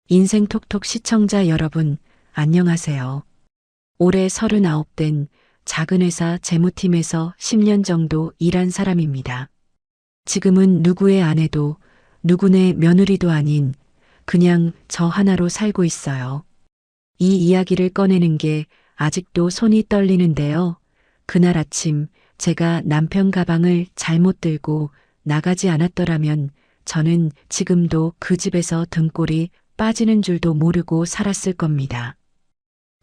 인생톡톡 시청자 여러분, 안녕하세요. 올해 39 된 작은 회사 재무팀에서 10년 정도 일한 사람입니다. 지금은 누구의 아내도 누구네 며느리도 아닌 그냥 저 하나로 살고 있어요. 이 이야기를 꺼내는 게 아직도 손이 떨리는데요. 그날 아침 제가 남편 가방을 잘못 들고 나가지 않았더라면 저는 지금도 그 집에서 등골이 빠지는 줄도 모르고 살았을 겁니다.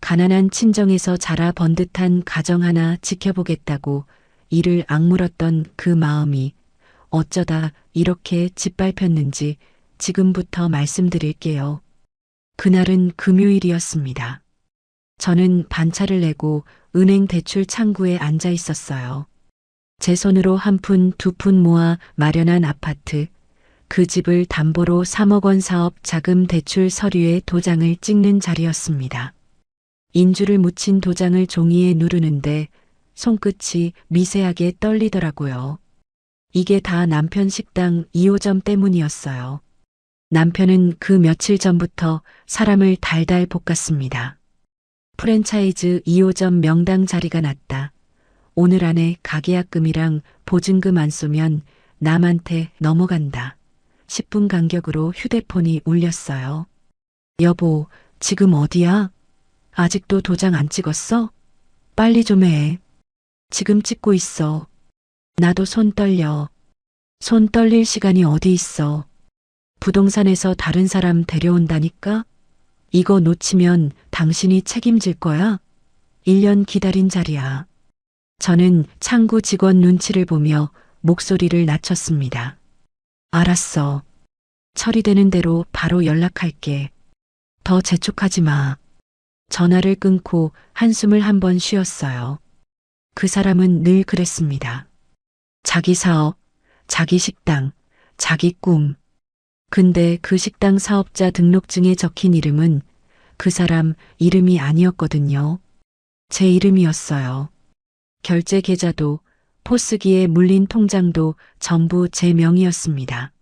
가난한 친정에서 자라 번듯한 가정 하나 지켜보겠다고 이를 악물었던 그 마음이 어쩌다 이렇게 짓밟혔는지 지금부터 말씀드릴게요. 그날은 금요일이었습니다. 저는 반차를 내고 은행 대출 창구에 앉아 있었어요. 제 손으로 한 푼, 두 푼 모아 마련한 아파트, 그 집을 담보로 3억 원 사업 자금 대출 서류에 도장을 찍는 자리였습니다. 인주를 묻힌 도장을 종이에 누르는데 손끝이 미세하게 떨리더라고요. 이게 다 남편 식당 2호점 때문이었어요. 남편은 그 며칠 전부터 사람을 달달 볶았습니다. 프랜차이즈 2호점 명당 자리가 났다. 오늘 안에 가계약금이랑 보증금 안 쏘면 남한테 넘어간다. 10분 간격으로 휴대폰이 울렸어요. 여보, 지금 어디야? 아직도 도장 안 찍었어? 빨리 좀 해. 지금 찍고 있어. 나도 손 떨려. 손 떨릴 시간이 어디 있어. 부동산에서 다른 사람 데려온다니까? 이거 놓치면 당신이 책임질 거야? 1년 기다린 자리야. 저는 창구 직원 눈치를 보며 목소리를 낮췄습니다. 알았어. 처리되는 대로 바로 연락할게. 더 재촉하지 마. 전화를 끊고 한숨을 한번 쉬었어요. 그 사람은 늘 그랬습니다. 자기 사업, 자기 식당, 자기 꿈. 근데 그 식당 사업자 등록증에 적힌 이름은 그 사람 이름이 아니었거든요. 제 이름이었어요. 결제 계좌도 포스기에 물린 통장도 전부 제 명의였습니다.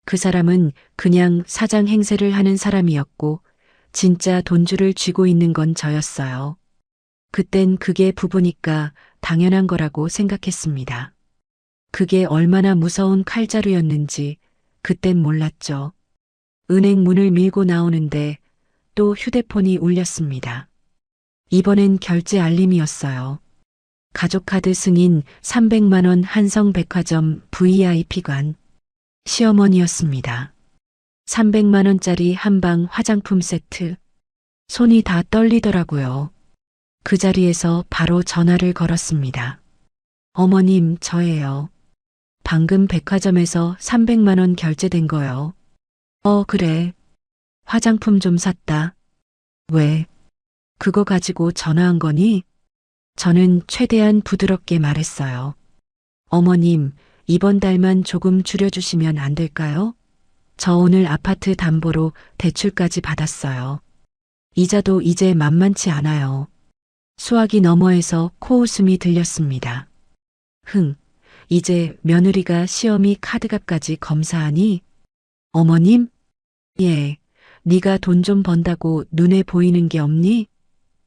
그 사람은 그냥 사장 행세를 하는 사람이었고 진짜 돈줄을 쥐고 있는 건 저였어요. 그땐 그게 부부니까 당연한 거라고 생각했습니다. 그게 얼마나 무서운 칼자루였는지 그땐 몰랐죠. 은행 문을 밀고 나오는데 또 휴대폰이 울렸습니다. 이번엔 결제 알림이었어요. 가족카드 승인 300만 원 한성백화점 VIP관. 시어머니였습니다. 300만 원짜리 한방 화장품 세트. 손이 다 떨리더라고요. 그 자리에서 바로 전화를 걸었습니다. 어머님, 저예요. 방금 백화점에서 300만 원 결제된 거요. 그래. 화장품 좀 샀다. 왜? 그거 가지고 전화한 거니? 저는 최대한 부드럽게 말했어요. 어머님, 이번 달만 조금 줄여주시면 안 될까요? 저 오늘 아파트 담보로 대출까지 받았어요. 이자도 이제 만만치 않아요. 수화기 너머에서 코웃음이 들렸습니다. 이제 며느리가 시어미 카드값까지 검사하니? 어머님? 예, 네가 돈 좀 번다고 눈에 보이는 게 없니?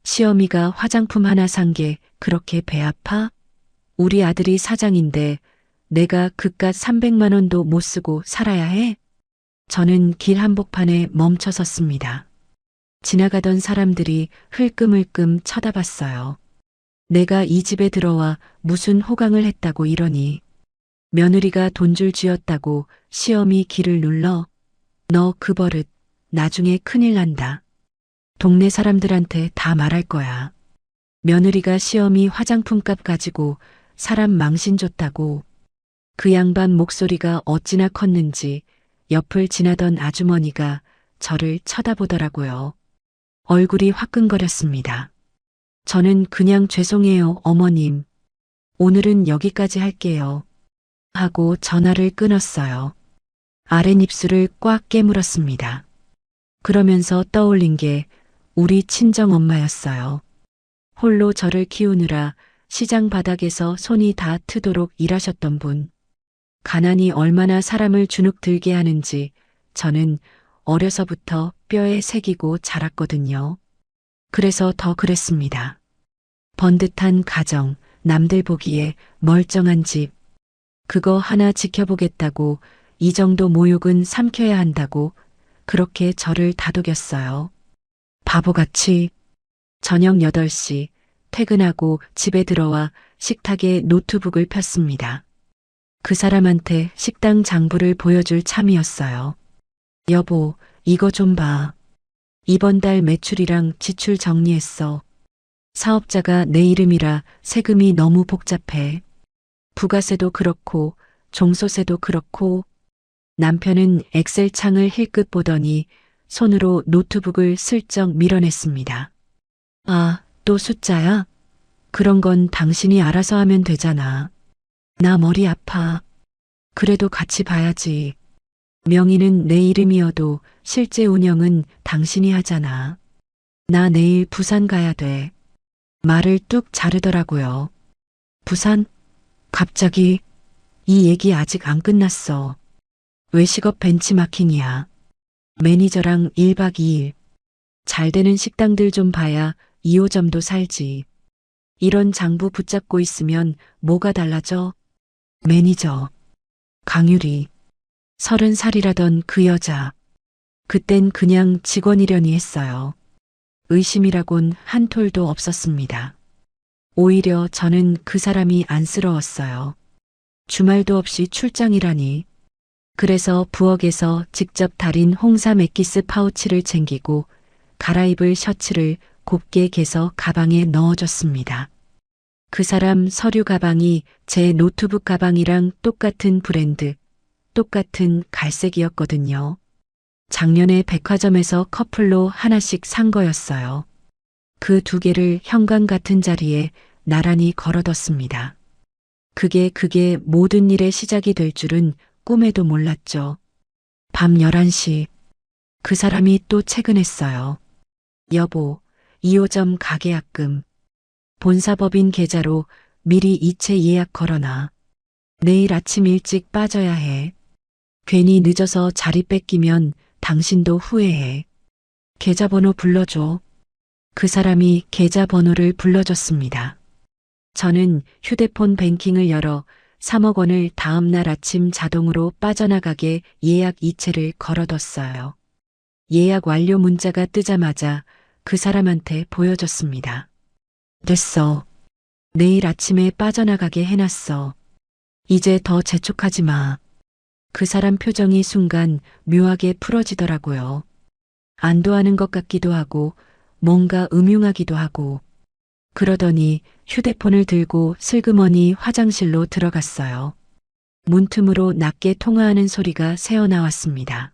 시어미가 화장품 하나 산 게 그렇게 배 아파? 우리 아들이 사장인데 내가 그깟 300만 원도 못 쓰고 살아야 해? 저는 길 한복판에 멈춰 섰습니다. 지나가던 사람들이 흘끔흘끔 쳐다봤어요. 내가 이 집에 들어와 무슨 호강을 했다고 이러니. 며느리가 돈줄 쥐었다고 시어미 귀를 눌러. 너 그 버릇 나중에 큰일 난다. 동네 사람들한테 다 말할 거야. 며느리가 시어미 화장품값 가지고 사람 망신 줬다고. 그 양반 목소리가 어찌나 컸는지 옆을 지나던 아주머니가 저를 쳐다보더라고요. 얼굴이 화끈거렸습니다. 저는 그냥 죄송해요, 어머님. 오늘은 여기까지 할게요. 하고 전화를 끊었어요. 아랫입술을 꽉 깨물었습니다. 그러면서 떠올린 게 우리 친정엄마였어요. 홀로 저를 키우느라 시장 바닥에서 손이 다 트도록 일하셨던 분. 가난이 얼마나 사람을 주눅들게 하는지 저는 어려서부터 뼈에 새기고 자랐거든요. 그래서 더 그랬습니다. 번듯한 가정, 남들 보기에 멀쩡한 집, 그거 하나 지켜보겠다고 이 정도 모욕은 삼켜야 한다고 그렇게 저를 다독였어요. 바보같이 저녁 8시 퇴근하고 집에 들어와 식탁에 노트북을 폈습니다. 그 사람한테 식당 장부를 보여줄 참이었어요. 여보, 이거 좀 봐. 이번 달 매출이랑 지출 정리했어. 사업자가 내 이름이라 세금이 너무 복잡해. 부가세도 그렇고 종소세도 그렇고. 남편은 엑셀 창을 힐끗 보더니 손으로 노트북을 슬쩍 밀어냈습니다. 아, 또 숫자야? 그런 건 당신이 알아서 하면 되잖아. 나 머리 아파. 그래도 같이 봐야지. 명의는 내 이름이어도 실제 운영은 당신이 하잖아. 나 내일 부산 가야 돼. 말을 뚝 자르더라고요. 부산? 갑자기? 이 얘기 아직 안 끝났어. 외식업 벤치마킹이야. 매니저랑 1박 2일. 잘 되는 식당들 좀 봐야 2호점도 살지. 이런 장부 붙잡고 있으면 뭐가 달라져? 매니저. 강유리. 30살이라던 그 여자. 그땐 그냥 직원이려니 했어요. 의심이라곤 한 톨도 없었습니다. 오히려 저는 그 사람이 안쓰러웠어요. 주말도 없이 출장이라니. 그래서 부엌에서 직접 달인 홍삼 액기스 파우치를 챙기고 갈아입을 셔츠를 곱게 개서 가방에 넣어줬습니다. 그 사람 서류 가방이 제 노트북 가방이랑 똑같은 브랜드, 똑같은 갈색이었거든요. 작년에 백화점에서 커플로 하나씩 산 거였어요. 그 2개를 현관 같은 자리에 나란히 걸어뒀습니다. 그게 모든 일의 시작이 될 줄은 꿈에도 몰랐죠. 밤 11시 그 사람이 또 퇴근했어요. 여보, 2호점 가계약금. 본사법인 계좌로 미리 이체 예약 걸어놔. 내일 아침 일찍 빠져야 해. 괜히 늦어서 자리 뺏기면 당신도 후회해. 계좌번호 불러줘. 그 사람이 계좌번호를 불러줬습니다. 저는 휴대폰 뱅킹을 열어 3억 원을 다음 날 아침 자동으로 빠져나가게 예약 이체를 걸어뒀어요. 예약 완료 문자가 뜨자마자 그 사람한테 보여줬습니다. 됐어. 내일 아침에 빠져나가게 해놨어. 이제 더 재촉하지 마. 그 사람 표정이 순간 묘하게 풀어지더라고요. 안도하는 것 같기도 하고 뭔가 음흉하기도 하고. 그러더니 휴대폰을 들고 슬그머니 화장실로 들어갔어요. 문틈으로 낮게 통화하는 소리가 새어나왔습니다.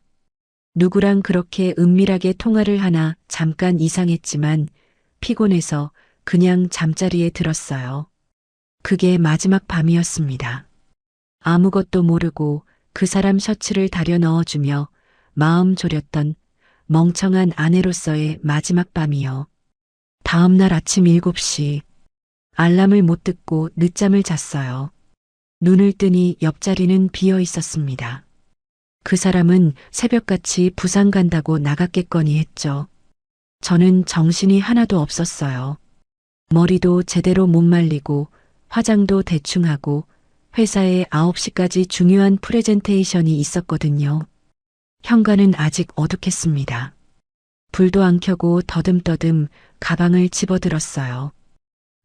누구랑 그렇게 은밀하게 통화를 하나 잠깐 이상했지만 피곤해서 그냥 잠자리에 들었어요. 그게 마지막 밤이었습니다. 아무것도 모르고 그 사람 셔츠를 다려 넣어주며 마음 졸였던 멍청한 아내로서의 마지막 밤이요. 다음 날 아침 7시 알람을 못 듣고 늦잠을 잤어요. 눈을 뜨니 옆자리는 비어 있었습니다. 그 사람은 새벽같이 부산 간다고 나갔겠거니 했죠. 저는 정신이 하나도 없었어요. 머리도 제대로 못 말리고 화장도 대충 하고 회사에 9시까지 중요한 프레젠테이션이 있었거든요. 현관은 아직 어둑했습니다. 불도 안 켜고 더듬더듬 가방을 집어들었어요.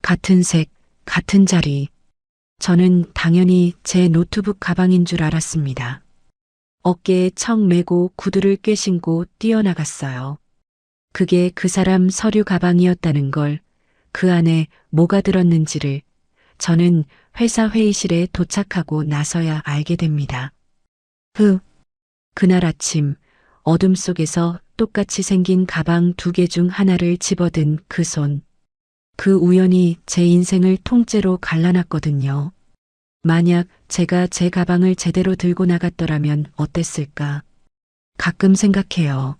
같은 색, 같은 자리. 저는 당연히 제 노트북 가방인 줄 알았습니다. 어깨에 청 메고 구두를 꿰신고 뛰어나갔어요. 그게 그 사람 서류 가방이었다는 걸, 그 안에 뭐가 들었는지를 저는 회사 회의실에 도착하고 나서야 알게 됩니다. 그날 아침 어둠 속에서 똑같이 생긴 가방 2개 중 하나를 집어든 그 손. 그 우연이 제 인생을 통째로 갈라놨거든요. 만약 제가 제 가방을 제대로 들고 나갔더라면 어땠을까? 가끔 생각해요.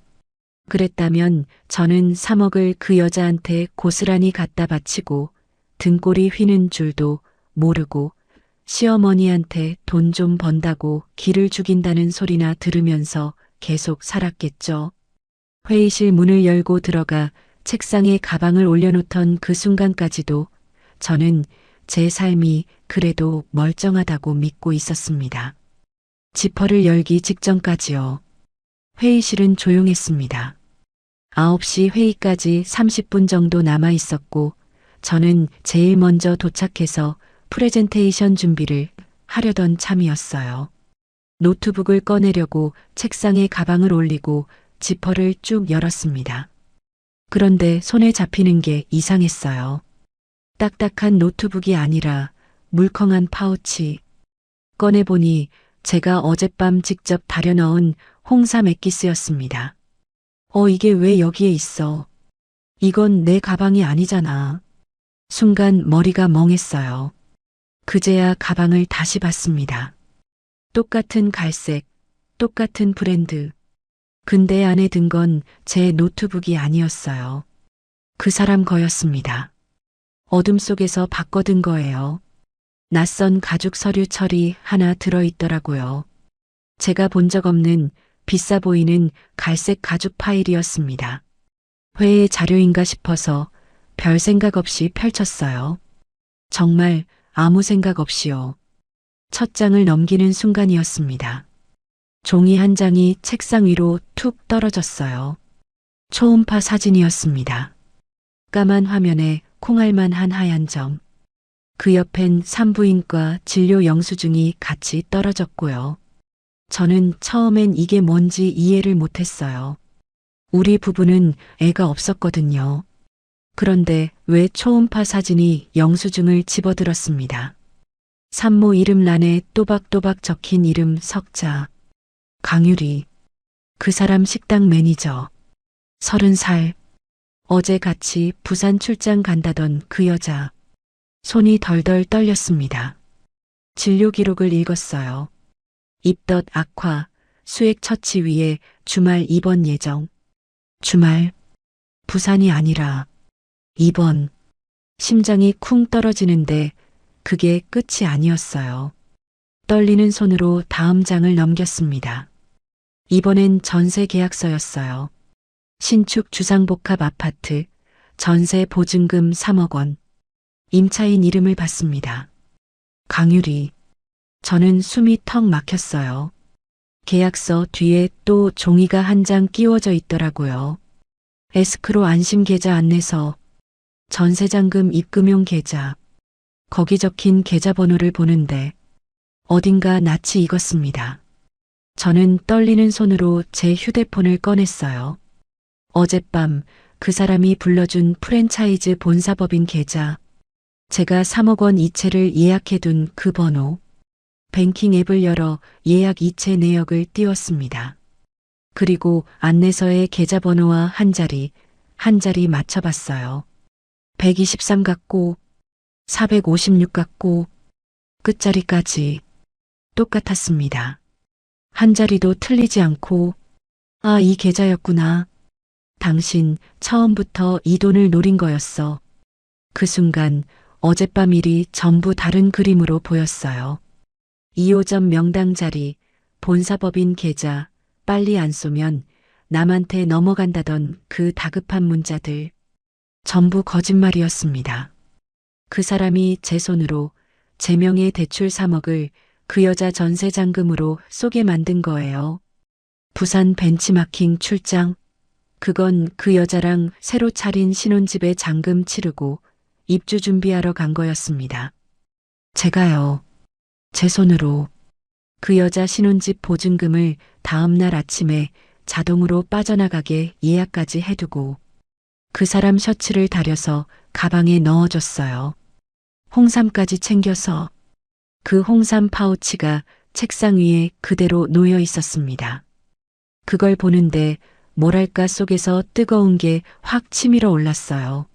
그랬다면 저는 3억을 그 여자한테 고스란히 갖다 바치고 등골이 휘는 줄도 모르고 시어머니한테 돈 좀 번다고 기를 죽인다는 소리나 들으면서 계속 살았겠죠. 회의실 문을 열고 들어가 책상에 가방을 올려놓던 그 순간까지도 저는 제 삶이 그래도 멀쩡하다고 믿고 있었습니다. 지퍼를 열기 직전까지요. 회의실은 조용했습니다. 9시 회의까지 30분 정도 남아 있었고 저는 제일 먼저 도착해서 프레젠테이션 준비를 하려던 참이었어요. 노트북을 꺼내려고 책상에 가방을 올리고 지퍼를 쭉 열었습니다. 그런데 손에 잡히는 게 이상했어요. 딱딱한 노트북이 아니라 물컹한 파우치. 꺼내보니 제가 어젯밤 직접 다려 넣은 홍삼 액기스였습니다. 이게 왜 여기에 있어? 이건 내 가방이 아니잖아. 순간 머리가 멍했어요. 그제야 가방을 다시 봤습니다. 똑같은 갈색, 똑같은 브랜드. 근데 안에 든 건 제 노트북이 아니었어요. 그 사람 거였습니다. 어둠 속에서 바꿔든 거예요. 낯선 가죽 서류 철이 하나 들어있더라고요. 제가 본 적 없는 비싸 보이는 갈색 가죽 파일이었습니다. 회의 자료인가 싶어서 별 생각 없이 펼쳤어요. 정말 아무 생각 없이요. 첫 장을 넘기는 순간이었습니다. 종이 한 장이 책상 위로 툭 떨어졌어요. 초음파 사진이었습니다. 까만 화면에 콩알만한 하얀 점. 그 옆엔 산부인과 진료 영수증이 같이 떨어졌고요. 저는 처음엔 이게 뭔지 이해를 못했어요. 우리 부부는 애가 없었거든요. 그런데 왜 초음파 사진이 영수증을 집어들었습니다. 산모 이름란에 또박또박 적힌 이름 석자. 강유리. 그 사람 식당 매니저. 30살. 어제 같이 부산 출장 간다던 그 여자. 손이 덜덜 떨렸습니다. 진료 기록을 읽었어요. 입덧 악화, 수액 처치 위에 주말 입원 예정. 주말. 부산이 아니라 입원. 심장이 쿵 떨어지는데 그게 끝이 아니었어요. 떨리는 손으로 다음 장을 넘겼습니다. 이번엔 전세 계약서였어요. 신축 주상복합 아파트, 전세 보증금 3억 원. 임차인 이름을 봤습니다. 강유리. 저는 숨이 턱 막혔어요. 계약서 뒤에 또 종이가 한 장 끼워져 있더라고요. 에스크로 안심 계좌 안내서, 전세잔금 입금용 계좌. 거기 적힌 계좌번호를 보는데 어딘가 낯이 익었습니다. 저는 떨리는 손으로 제 휴대폰을 꺼냈어요. 어젯밤 그 사람이 불러준 프랜차이즈 본사법인 계좌. 제가 3억 원 이체를 예약해둔 그 번호. 뱅킹 앱을 열어 예약 이체 내역을 띄웠습니다. 그리고 안내서의 계좌번호와 한 자리 맞춰봤어요. 123 같고 456 같고 끝자리까지 똑같았습니다. 한 자리도 틀리지 않고 이 계좌였구나. 당신 처음부터 이 돈을 노린 거였어. 그 순간 어젯밤 일이 전부 다른 그림으로 보였어요. 2호점 명당 자리, 본사법인 계좌, 빨리 안 쏘면 남한테 넘어간다던 그 다급한 문자들. 전부 거짓말이었습니다. 그 사람이 제 손으로 제 명의 대출 3억을 그 여자 전세잔금으로 쏘게 만든 거예요. 부산 벤치마킹 출장. 그건 그 여자랑 새로 차린 신혼집에 잔금 치르고 입주 준비하러 간 거였습니다. 제가요. 제 손으로 그 여자 신혼집 보증금을 다음 날 아침에 자동으로 빠져나가게 예약까지 해두고 그 사람 셔츠를 다려서 가방에 넣어줬어요. 홍삼까지 챙겨서 그 홍삼 파우치가 책상 위에 그대로 놓여 있었습니다. 그걸 보는데 뭐랄까 속에서 뜨거운 게 확 치밀어 올랐어요.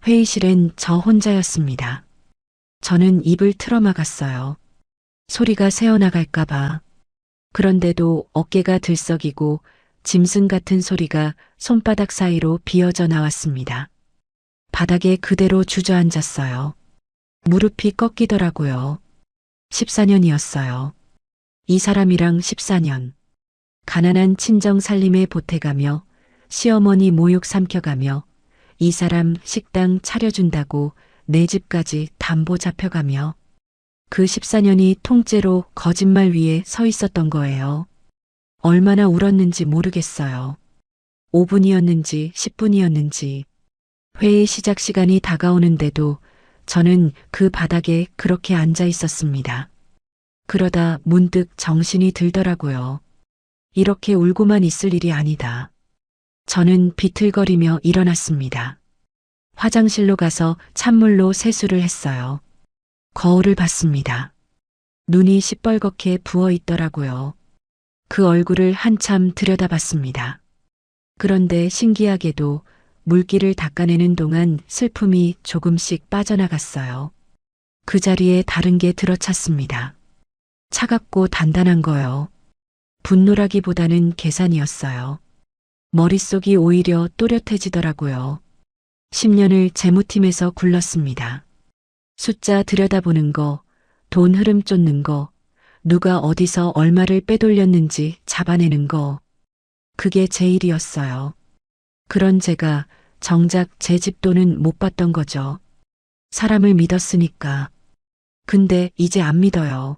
회의실엔 저 혼자였습니다. 저는 입을 틀어막았어요. 소리가 새어나갈까봐. 그런데도 어깨가 들썩이고 짐승 같은 소리가 손바닥 사이로 비어져 나왔습니다. 바닥에 그대로 주저앉았어요. 무릎이 꺾이더라고요. 14년이었어요. 이 사람이랑 14년. 가난한 친정 살림에 보태가며 시어머니 모욕 삼켜가며 이 사람 식당 차려준다고 내 집까지 담보 잡혀가며 그 14년이 통째로 거짓말 위에 서 있었던 거예요. 얼마나 울었는지 모르겠어요. 5분이었는지 10분이었는지. 회의 시작 시간이 다가오는데도 저는 그 바닥에 그렇게 앉아 있었습니다. 그러다 문득 정신이 들더라고요. 이렇게 울고만 있을 일이 아니다. 저는 비틀거리며 일어났습니다. 화장실로 가서 찬물로 세수를 했어요. 거울을 봤습니다. 눈이 시뻘겋게 부어 있더라고요. 그 얼굴을 한참 들여다봤습니다. 그런데 신기하게도 물기를 닦아내는 동안 슬픔이 조금씩 빠져나갔어요. 그 자리에 다른 게 들어찼습니다. 차갑고 단단한 거요. 분노라기보다는 계산이었어요. 머릿속이 오히려 또렷해지더라고요. 10년을 재무팀에서 굴렀습니다. 숫자 들여다보는 거, 돈 흐름 쫓는 거, 누가 어디서 얼마를 빼돌렸는지 잡아내는 거. 그게 제 일이었어요. 그런 제가 정작 제 집돈은 못 받던 거죠. 사람을 믿었으니까. 근데 이제 안 믿어요.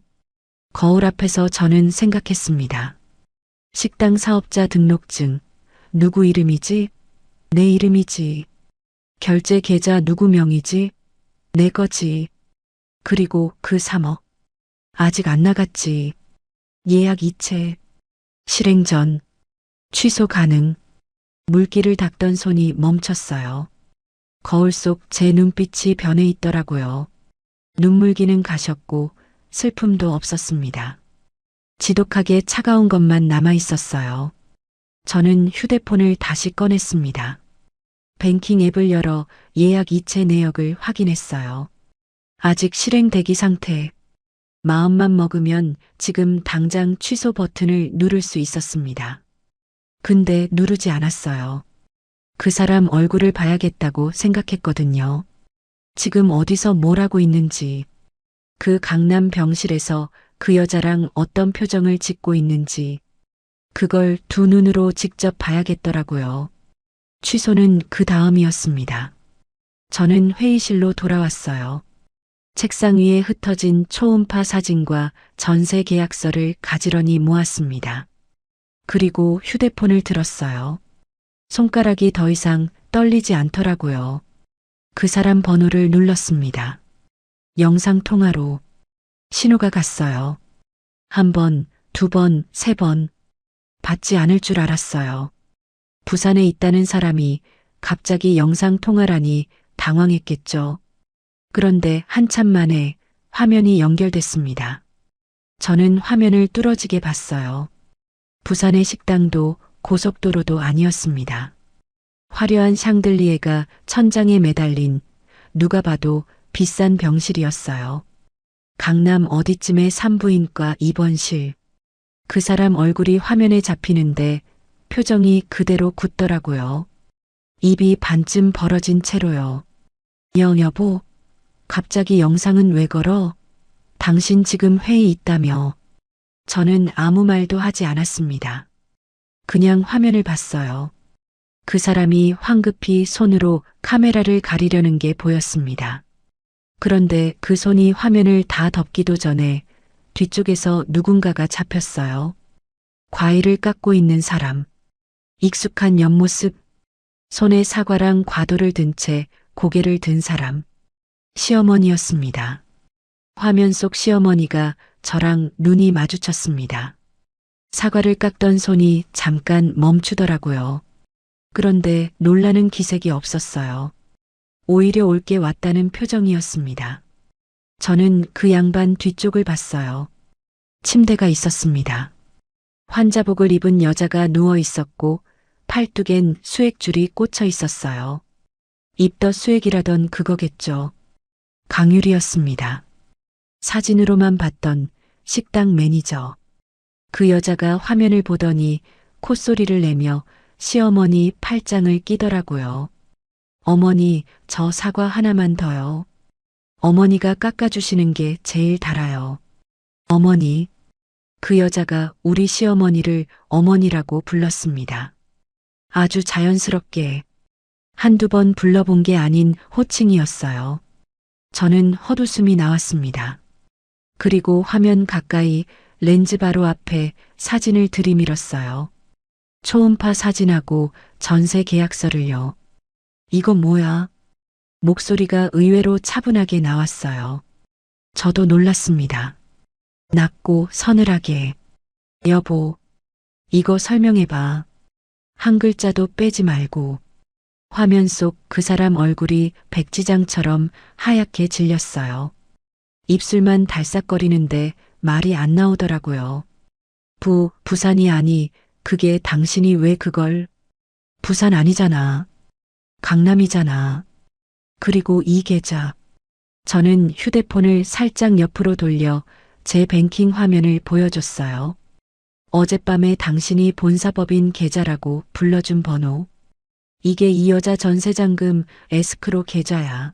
거울 앞에서 저는 생각했습니다. 식당 사업자 등록증. 누구 이름이지? 내 이름이지. 결제 계좌 누구 명이지? 내 거지. 그리고 그 3억. 아직 안 나갔지. 예약 이체. 실행 전. 취소 가능. 물기를 닦던 손이 멈췄어요. 거울 속 제 눈빛이 변해 있더라고요. 눈물기는 가셨고 슬픔도 없었습니다. 지독하게 차가운 것만 남아 있었어요. 저는 휴대폰을 다시 꺼냈습니다. 뱅킹 앱을 열어 예약 이체 내역을 확인했어요. 아직 실행 대기 상태. 마음만 먹으면 지금 당장 취소 버튼을 누를 수 있었습니다. 근데 누르지 않았어요. 그 사람 얼굴을 봐야겠다고 생각했거든요. 지금 어디서 뭘 하고 있는지, 그 강남 병실에서 그 여자랑 어떤 표정을 짓고 있는지, 그걸 두 눈으로 직접 봐야겠더라고요. 취소는 그 다음이었습니다. 저는 회의실로 돌아왔어요. 책상 위에 흩어진 초음파 사진과 전세 계약서를 가지런히 모았습니다. 그리고 휴대폰을 들었어요. 손가락이 더 이상 떨리지 않더라고요. 그 사람 번호를 눌렀습니다. 영상 통화로 신호가 갔어요. 한 번, 두 번, 세 번. 받지 않을 줄 알았어요. 부산에 있다는 사람이 갑자기 영상 통화라니 당황했겠죠. 그런데 한참 만에 화면이 연결됐습니다. 저는 화면을 뚫어지게 봤어요. 부산의 식당도 고속도로도 아니었습니다. 화려한 샹들리에가 천장에 매달린 누가 봐도 비싼 병실이었어요. 강남 어디쯤의 산부인과 입원실. 그 사람 얼굴이 화면에 잡히는데 표정이 그대로 굳더라고요. 입이 반쯤 벌어진 채로요. 여보, 갑자기 영상은 왜 걸어? 당신 지금 회의 있다며. 저는 아무 말도 하지 않았습니다. 그냥 화면을 봤어요. 그 사람이 황급히 손으로 카메라를 가리려는 게 보였습니다. 그런데 그 손이 화면을 다 덮기도 전에 뒤쪽에서 누군가가 잡혔어요. 과일을 깎고 있는 사람. 익숙한 옆모습. 손에 사과랑 과도를 든 채 고개를 든 사람. 시어머니였습니다. 화면 속 시어머니가 저랑 눈이 마주쳤습니다. 사과를 깎던 손이 잠깐 멈추더라고요. 그런데 놀라는 기색이 없었어요. 오히려 올게 왔다는 표정이었습니다. 저는 그 양반 뒤쪽을 봤어요. 침대가 있었습니다. 환자복을 입은 여자가 누워 있었고 팔뚝엔 수액줄이 꽂혀 있었어요. 입덧 수액이라던 그거겠죠. 강유리였습니다. 사진으로만 봤던 식당 매니저. 그 여자가 화면을 보더니 콧소리를 내며 시어머니 팔짱을 끼더라고요. 어머니, 저 사과 하나만 더요. 어머니가 깎아주시는 게 제일 달아요. 어머니. 그 여자가 우리 시어머니를 어머니라고 불렀습니다. 아주 자연스럽게 한두 번 불러본 게 아닌 호칭이었어요. 저는 헛웃음이 나왔습니다. 그리고 화면 가까이 렌즈 바로 앞에 사진을 들이밀었어요. 초음파 사진하고 전세 계약서를요. 이거 뭐야? 목소리가 의외로 차분하게 나왔어요. 저도 놀랐습니다. 낮고 서늘하게. 여보, 이거 설명해봐. 한 글자도 빼지 말고. 화면 속 그 사람 얼굴이 백지장처럼 하얗게 질렸어요. 입술만 달싹거리는데 말이 안 나오더라고요. 부산이 아니, 그게 당신이 왜 그걸? 부산 아니잖아. 강남이잖아. 그리고 이 계좌. 저는 휴대폰을 살짝 옆으로 돌려 제 뱅킹 화면을 보여줬어요. 어젯밤에 당신이 본사법인 계좌라고 불러준 번호. 이게 이 여자 전세잔금 에스크로 계좌야.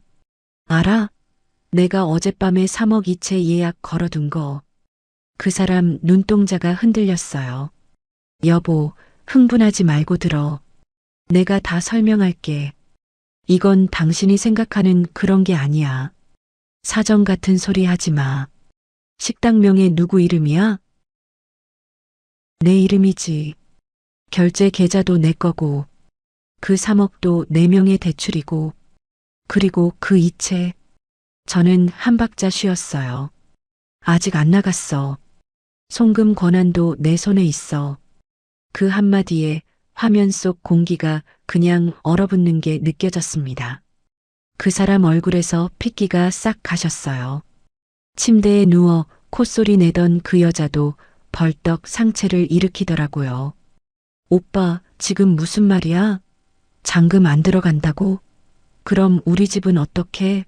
알아? 내가 어젯밤에 3억 이체 예약 걸어둔 거. 그 사람 눈동자가 흔들렸어요. 여보, 흥분하지 말고 들어. 내가 다 설명할게. 이건 당신이 생각하는 그런 게 아니야. 사정 같은 소리 하지 마. 식당명에 누구 이름이야? 내 이름이지. 결제 계좌도 내 거고. 그 3억도 내 명의 대출이고. 그리고 그 이체. 저는 한 박자 쉬었어요. 아직 안 나갔어. 송금 권한도 내 손에 있어. 그 한마디에 화면 속 공기가 그냥 얼어붙는 게 느껴졌습니다. 그 사람 얼굴에서 핏기가 싹 가셨어요. 침대에 누워 콧소리 내던 그 여자도 벌떡 상체를 일으키더라고요. 오빠, 지금 무슨 말이야? 잔금 안 들어간다고? 그럼 우리 집은 어떻게?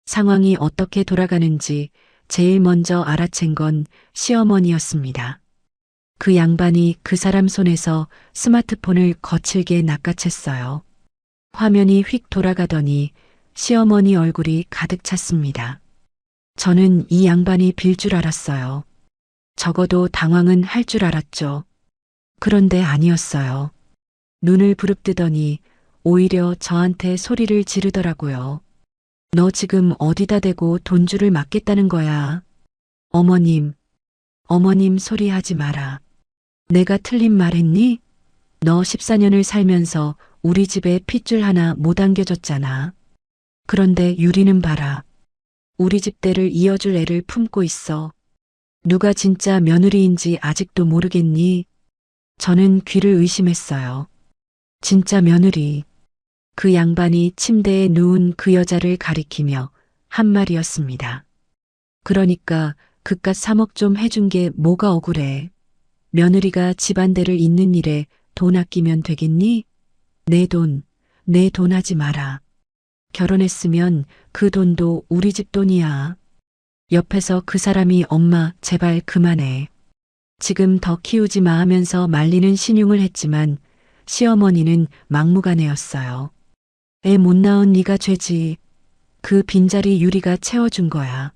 상황이 어떻게 돌아가는지 제일 먼저 알아챈 건 시어머니였습니다. 그 양반이 그 사람 손에서 스마트폰을 거칠게 낚아챘어요. 화면이 휙 돌아가더니 시어머니 얼굴이 가득 찼습니다. 저는 이 양반이 빌 줄 알았어요. 적어도 당황은 할 줄 알았죠. 그런데 아니었어요. 눈을 부릅뜨더니 오히려 저한테 소리를 지르더라고요. 너 지금 어디다 대고 돈줄을 맞겠다는 거야. 어머님 소리 하지 마라. 내가 틀린 말 했니? 너 14년을 살면서 우리 집에 핏줄 하나 못 안겨줬잖아. 그런데 유리는 봐라. 우리 집대를 이어줄 애를 품고 있어. 누가 진짜 며느리인지 아직도 모르겠니? 저는 귀를 의심했어요. 진짜 며느리. 그 양반이 침대에 누운 그 여자를 가리키며 한 말이었습니다. 그러니까 그깟 3억 좀 해준 게 뭐가 억울해. 며느리가 집안대를 잇는 일에 돈 아끼면 되겠니? 내 돈 하지 마라. 결혼했으면 그 돈도 우리 집 돈이야. 옆에서 그 사람이 엄마 제발 그만해. 지금 더 키우지 마 하면서 말리는 신용을 했지만 시어머니는 막무가내였어요. 애 못 낳은 네가 죄지. 그 빈자리 유리가 채워준 거야.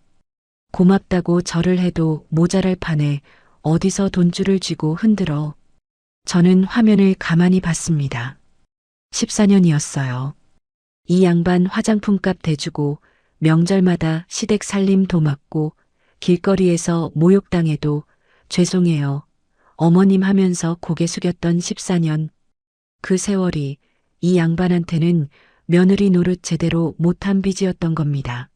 고맙다고 절을 해도 모자랄 판에 어디서 돈줄을 쥐고 흔들어. 저는 화면을 가만히 봤습니다. 14년이었어요. 이 양반 화장품값 대주고 명절마다 시댁 살림 도맡고 길거리에서 모욕당해도 죄송해요. 어머님 하면서 고개 숙였던 14년. 그 세월이 이 양반한테는 며느리 노릇 제대로 못한 빚이었던 겁니다.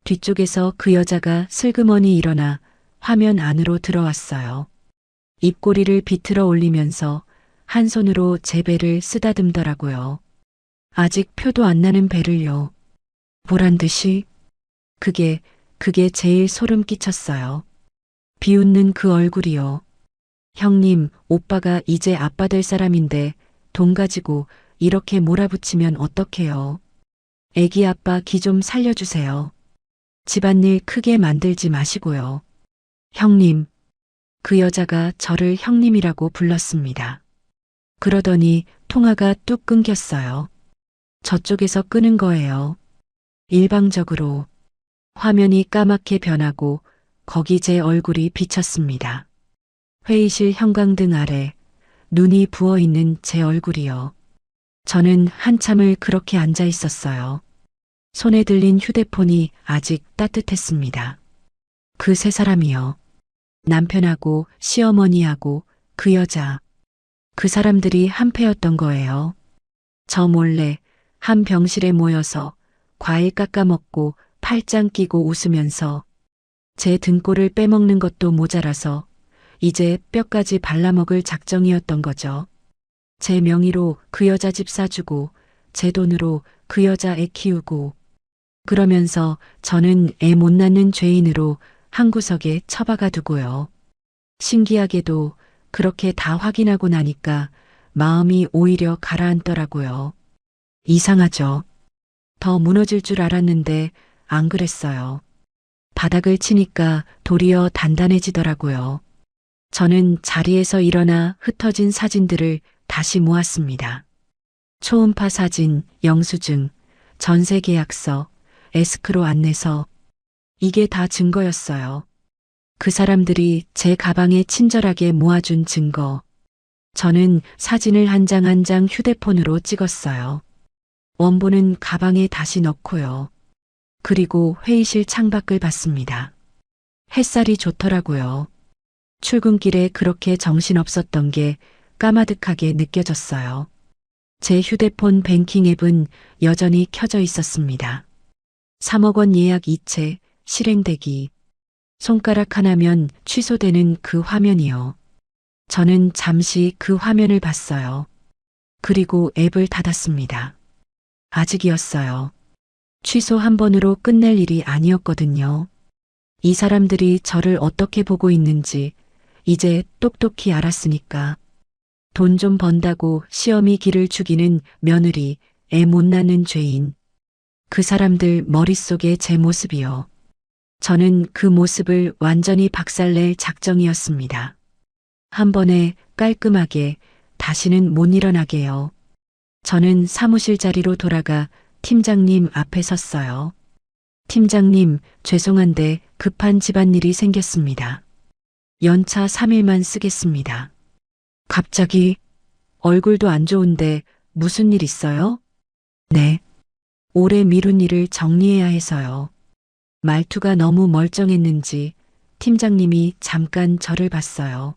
뒤쪽에서 그 여자가 슬그머니 일어나 화면 안으로 들어왔어요. 입꼬리를 비틀어 올리면서 한 손으로 제 배를 쓰다듬더라고요. 아직 표도 안 나는 배를요. 보란 듯이. 그게 제일 소름 끼쳤어요. 비웃는 그 얼굴이요. 형님, 오빠가 이제 아빠 될 사람인데 돈 가지고 이렇게 몰아붙이면 어떡해요. 애기 아빠 기 좀 살려주세요. 집안일 크게 만들지 마시고요. 형님. 그 여자가 저를 형님이라고 불렀습니다. 그러더니 통화가 뚝 끊겼어요. 저쪽에서 끄는 거예요. 일방적으로. 화면이 까맣게 변하고 거기 제 얼굴이 비쳤습니다. 회의실 형광등 아래 눈이 부어 있는 제 얼굴이요. 저는 한참을 그렇게 앉아 있었어요. 손에 들린 휴대폰이 아직 따뜻했습니다. 그 세 사람이요. 남편하고 시어머니하고 그 여자. 그 사람들이 한패였던 거예요. 저 몰래 한 병실에 모여서 과일 깎아 먹고 팔짱 끼고 웃으면서 제 등골을 빼먹는 것도 모자라서 이제 뼈까지 발라먹을 작정이었던 거죠. 제 명의로 그 여자 집 사주고 제 돈으로 그 여자 애 키우고 그러면서 저는 애 못 낳는 죄인으로 한 구석에 처박아 두고요. 신기하게도 그렇게 다 확인하고 나니까 마음이 오히려 가라앉더라고요. 이상하죠. 더 무너질 줄 알았는데 안 그랬어요. 바닥을 치니까 도리어 단단해지더라고요. 저는 자리에서 일어나 흩어진 사진들을 다시 모았습니다. 초음파 사진, 영수증, 전세 계약서, 에스크로 안내서. 이게 다 증거였어요. 그 사람들이 제 가방에 친절하게 모아준 증거. 저는 사진을 한 장 한 장 휴대폰으로 찍었어요. 원본은 가방에 다시 넣고요. 그리고 회의실 창밖을 봤습니다. 햇살이 좋더라고요. 출근길에 그렇게 정신없었던 게 까마득하게 느껴졌어요. 제 휴대폰 뱅킹 앱은 여전히 켜져 있었습니다. 3억 원 예약 이체, 실행대기. 손가락 하나면 취소되는 그 화면이요. 저는 잠시 그 화면을 봤어요. 그리고 앱을 닫았습니다. 아직이었어요. 취소 한 번으로 끝낼 일이 아니었거든요. 이 사람들이 저를 어떻게 보고 있는지 이제 똑똑히 알았으니까. 돈 좀 번다고 시어미 길을 죽이는 며느리, 애 못 낳는 죄인. 그 사람들 머릿속에 제 모습이요. 저는 그 모습을 완전히 박살낼 작정이었습니다. 한 번에 깔끔하게 다시는 못 일어나게요. 저는 사무실 자리로 돌아가 팀장님 앞에 섰어요. 팀장님, 죄송한데 급한 집안일이 생겼습니다. 연차 3일만 쓰겠습니다. 갑자기 얼굴도 안 좋은데 무슨 일 있어요? 네. 오래 미룬 일을 정리해야 해서요. 말투가 너무 멀쩡했는지 팀장님이 잠깐 저를 봤어요.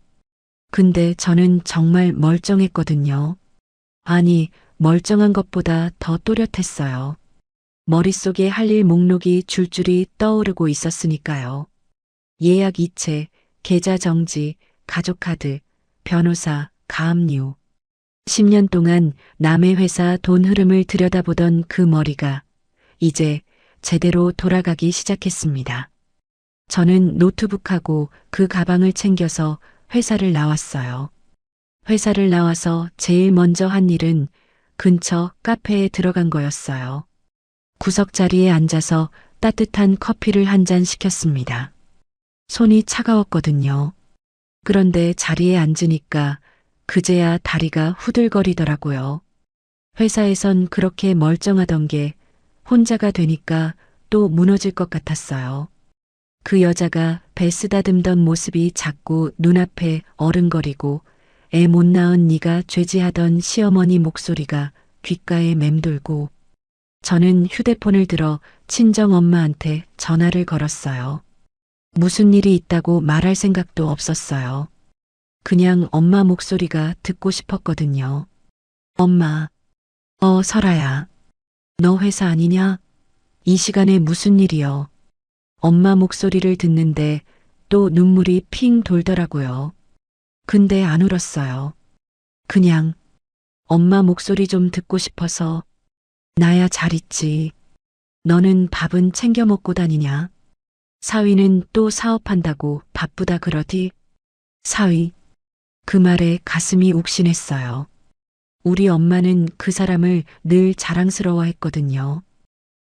근데 저는 정말 멀쩡했거든요. 아니, 멀쩡한 것보다 더 또렷했어요. 머릿속에 할 일 목록이 줄줄이 떠오르고 있었으니까요. 예약 이체, 계좌 정지, 가족카드, 변호사, 가압류. 10년 동안 남의 회사 돈 흐름을 들여다보던 그 머리가 이제 제대로 돌아가기 시작했습니다. 저는 노트북하고 그 가방을 챙겨서 회사를 나왔어요. 회사를 나와서 제일 먼저 한 일은 근처 카페에 들어간 거였어요. 구석자리에 앉아서 따뜻한 커피를 한 잔 시켰습니다. 손이 차가웠거든요. 그런데 자리에 앉으니까 그제야 다리가 후들거리더라고요. 회사에선 그렇게 멀쩡하던 게 혼자가 되니까 또 무너질 것 같았어요. 그 여자가 배 쓰다듬던 모습이 자꾸 눈앞에 어른거리고 애 못 낳은 네가 죄지하던 시어머니 목소리가 귓가에 맴돌고 저는 휴대폰을 들어 친정 엄마한테 전화를 걸었어요. 무슨 일이 있다고 말할 생각도 없었어요. 그냥 엄마 목소리가 듣고 싶었거든요. 엄마, 설아야. 너 회사 아니냐? 이 시간에 무슨 일이여? 엄마 목소리를 듣는데 또 눈물이 핑 돌더라고요. 근데 안 울었어요. 그냥 엄마 목소리 좀 듣고 싶어서. 나야 잘 있지. 너는 밥은 챙겨 먹고 다니냐? 사위는 또 사업한다고 바쁘다 그러디? 사위. 그 말에 가슴이 욱신했어요. 우리 엄마는 그 사람을 늘 자랑스러워했거든요.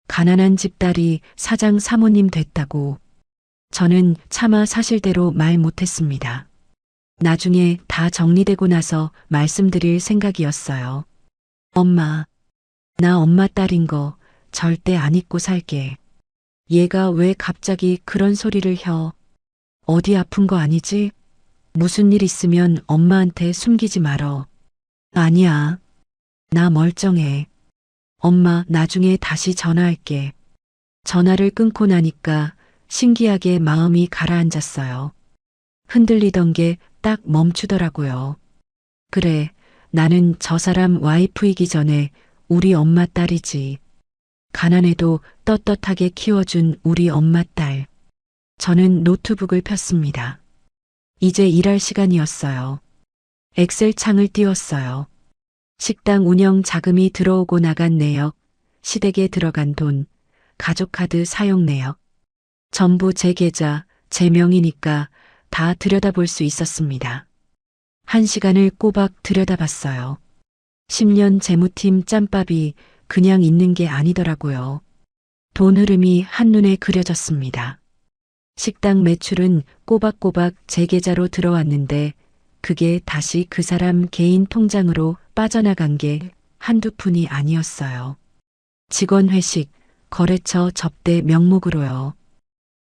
가난한 집딸이 사장 사모님 됐다고. 저는 차마 사실대로 말 못했습니다. 나중에 다 정리되고 나서 말씀드릴 생각이었어요. 엄마, 나 엄마 딸인 거 절대 안 잊고 살게. 얘가 왜 갑자기 그런 소리를 혀? 어디 아픈 거 아니지? 무슨 일 있으면 엄마한테 숨기지 말어. 아니야. 나 멀쩡해. 엄마, 나중에 다시 전화할게. 전화를 끊고 나니까 신기하게 마음이 가라앉았어요. 흔들리던 게 딱 멈추더라고요. 그래, 나는 저 사람 와이프이기 전에 우리 엄마 딸이지. 가난해도 떳떳하게 키워준 우리 엄마 딸. 저는 노트북을 폈습니다. 이제 일할 시간이었어요. 엑셀 창을 띄웠어요. 식당 운영 자금이 들어오고 나간 내역, 시댁에 들어간 돈, 가족카드 사용 내역. 전부 제 계좌, 제 명의니까 다 들여다볼 수 있었습니다. 1시간을 꼬박 들여다봤어요. 10년 재무팀 짬밥이 그냥 있는 게 아니더라고요. 돈 흐름이 한눈에 그려졌습니다. 식당 매출은 꼬박꼬박 제 계좌로 들어왔는데 그게 다시 그 사람 개인 통장으로 빠져나간 게 한두 푼이 아니었어요. 직원 회식, 거래처 접대 명목으로요.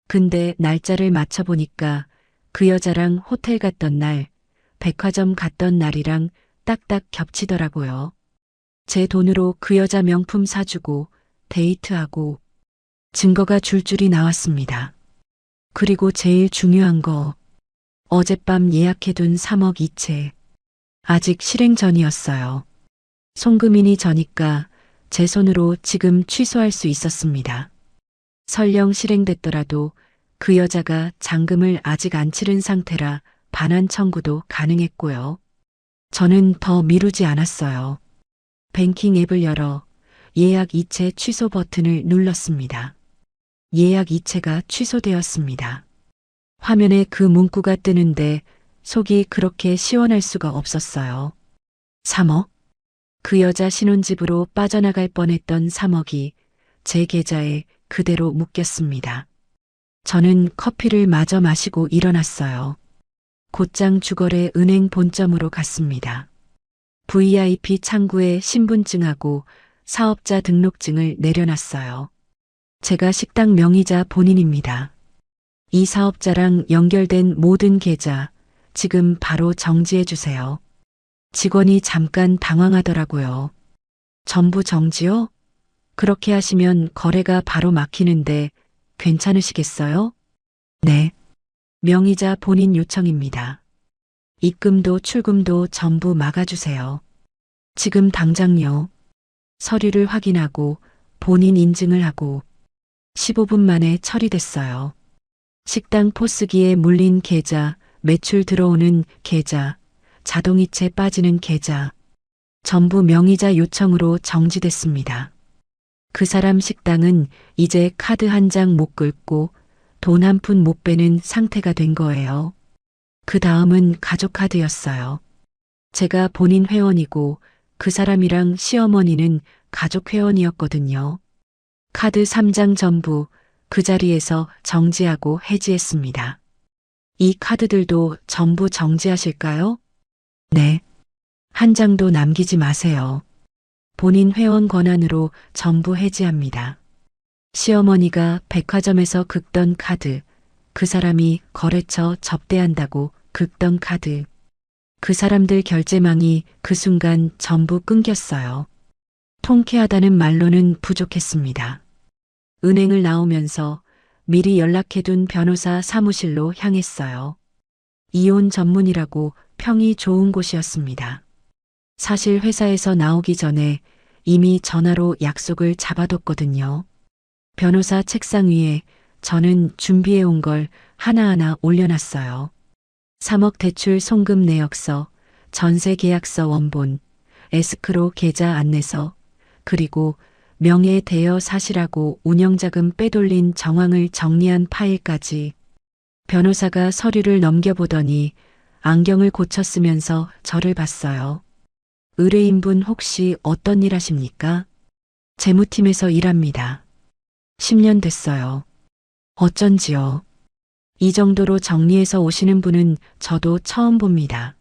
근데 날짜를 맞춰보니까 그 여자랑 호텔 갔던 날, 백화점 갔던 날이랑 딱딱 겹치더라고요. 제 돈으로 그 여자 명품 사주고 데이트하고 증거가 줄줄이 나왔습니다. 그리고 제일 중요한 거, 어젯밤 예약해둔 3억 이체. 아직 실행 전이었어요. 송금인이 저니까 제 손으로 지금 취소할 수 있었습니다. 설령 실행됐더라도 그 여자가 잔금을 아직 안 치른 상태라 반환 청구도 가능했고요. 저는 더 미루지 않았어요. 뱅킹 앱을 열어 예약 이체 취소 버튼을 눌렀습니다. 예약 이체가 취소되었습니다. 화면에 그 문구가 뜨는데 속이 그렇게 시원할 수가 없었어요. 3억? 그 여자 신혼집으로 빠져나갈 뻔했던 3억이 제 계좌에 그대로 묶였습니다. 저는 커피를 마저 마시고 일어났어요. 곧장 주거래 은행 본점으로 갔습니다. VIP 창구에 신분증하고 사업자 등록증을 내려놨어요. 제가 식당 명의자 본인입니다. 이 사업자랑 연결된 모든 계좌 지금 바로 정지해 주세요. 직원이 잠깐 당황하더라고요. 전부 정지요? 그렇게 하시면 거래가 바로 막히는데 괜찮으시겠어요? 네. 명의자 본인 요청입니다. 입금도 출금도 전부 막아주세요. 지금 당장요. 서류를 확인하고 본인 인증을 하고 15분 만에 처리됐어요. 식당 포스기에 물린 계좌, 매출 들어오는 계좌, 자동이체 빠지는 계좌, 전부 명의자 요청으로 정지됐습니다. 그 사람 식당은 이제 카드 한 장 못 긁고 돈 한 푼 못 빼는 상태가 된 거예요. 그 다음은 가족카드였어요. 제가 본인 회원이고 그 사람이랑 시어머니는 가족 회원이었거든요. 카드 3장 전부 그 자리에서 정지하고 해지했습니다. 이 카드들도 전부 정지하실까요? 네. 한 장도 남기지 마세요. 본인 회원 권한으로 전부 해지합니다. 시어머니가 백화점에서 긁던 카드, 그 사람이 거래처 접대한다고 긁던 카드, 그 사람들 결제망이 그 순간 전부 끊겼어요. 통쾌하다는 말로는 부족했습니다. 은행을 나오면서 미리 연락해둔 변호사 사무실로 향했어요. 이혼 전문이라고 평이 좋은 곳이었습니다. 사실 회사에서 나오기 전에 이미 전화로 약속을 잡아뒀거든요. 변호사 책상 위에 저는 준비해온 걸 하나하나 올려놨어요. 3억 대출 송금 내역서, 전세 계약서 원본, 에스크로 계좌 안내서, 그리고 명예 대여 사실하고 운영자금 빼돌린 정황을 정리한 파일까지. 변호사가 서류를 넘겨보더니 안경을 고쳤으면서 저를 봤어요. 의뢰인분 혹시 어떤 일 하십니까? 재무팀에서 일합니다. 10년 됐어요. 어쩐지요. 이 정도로 정리해서 오시는 분은 저도 처음 봅니다.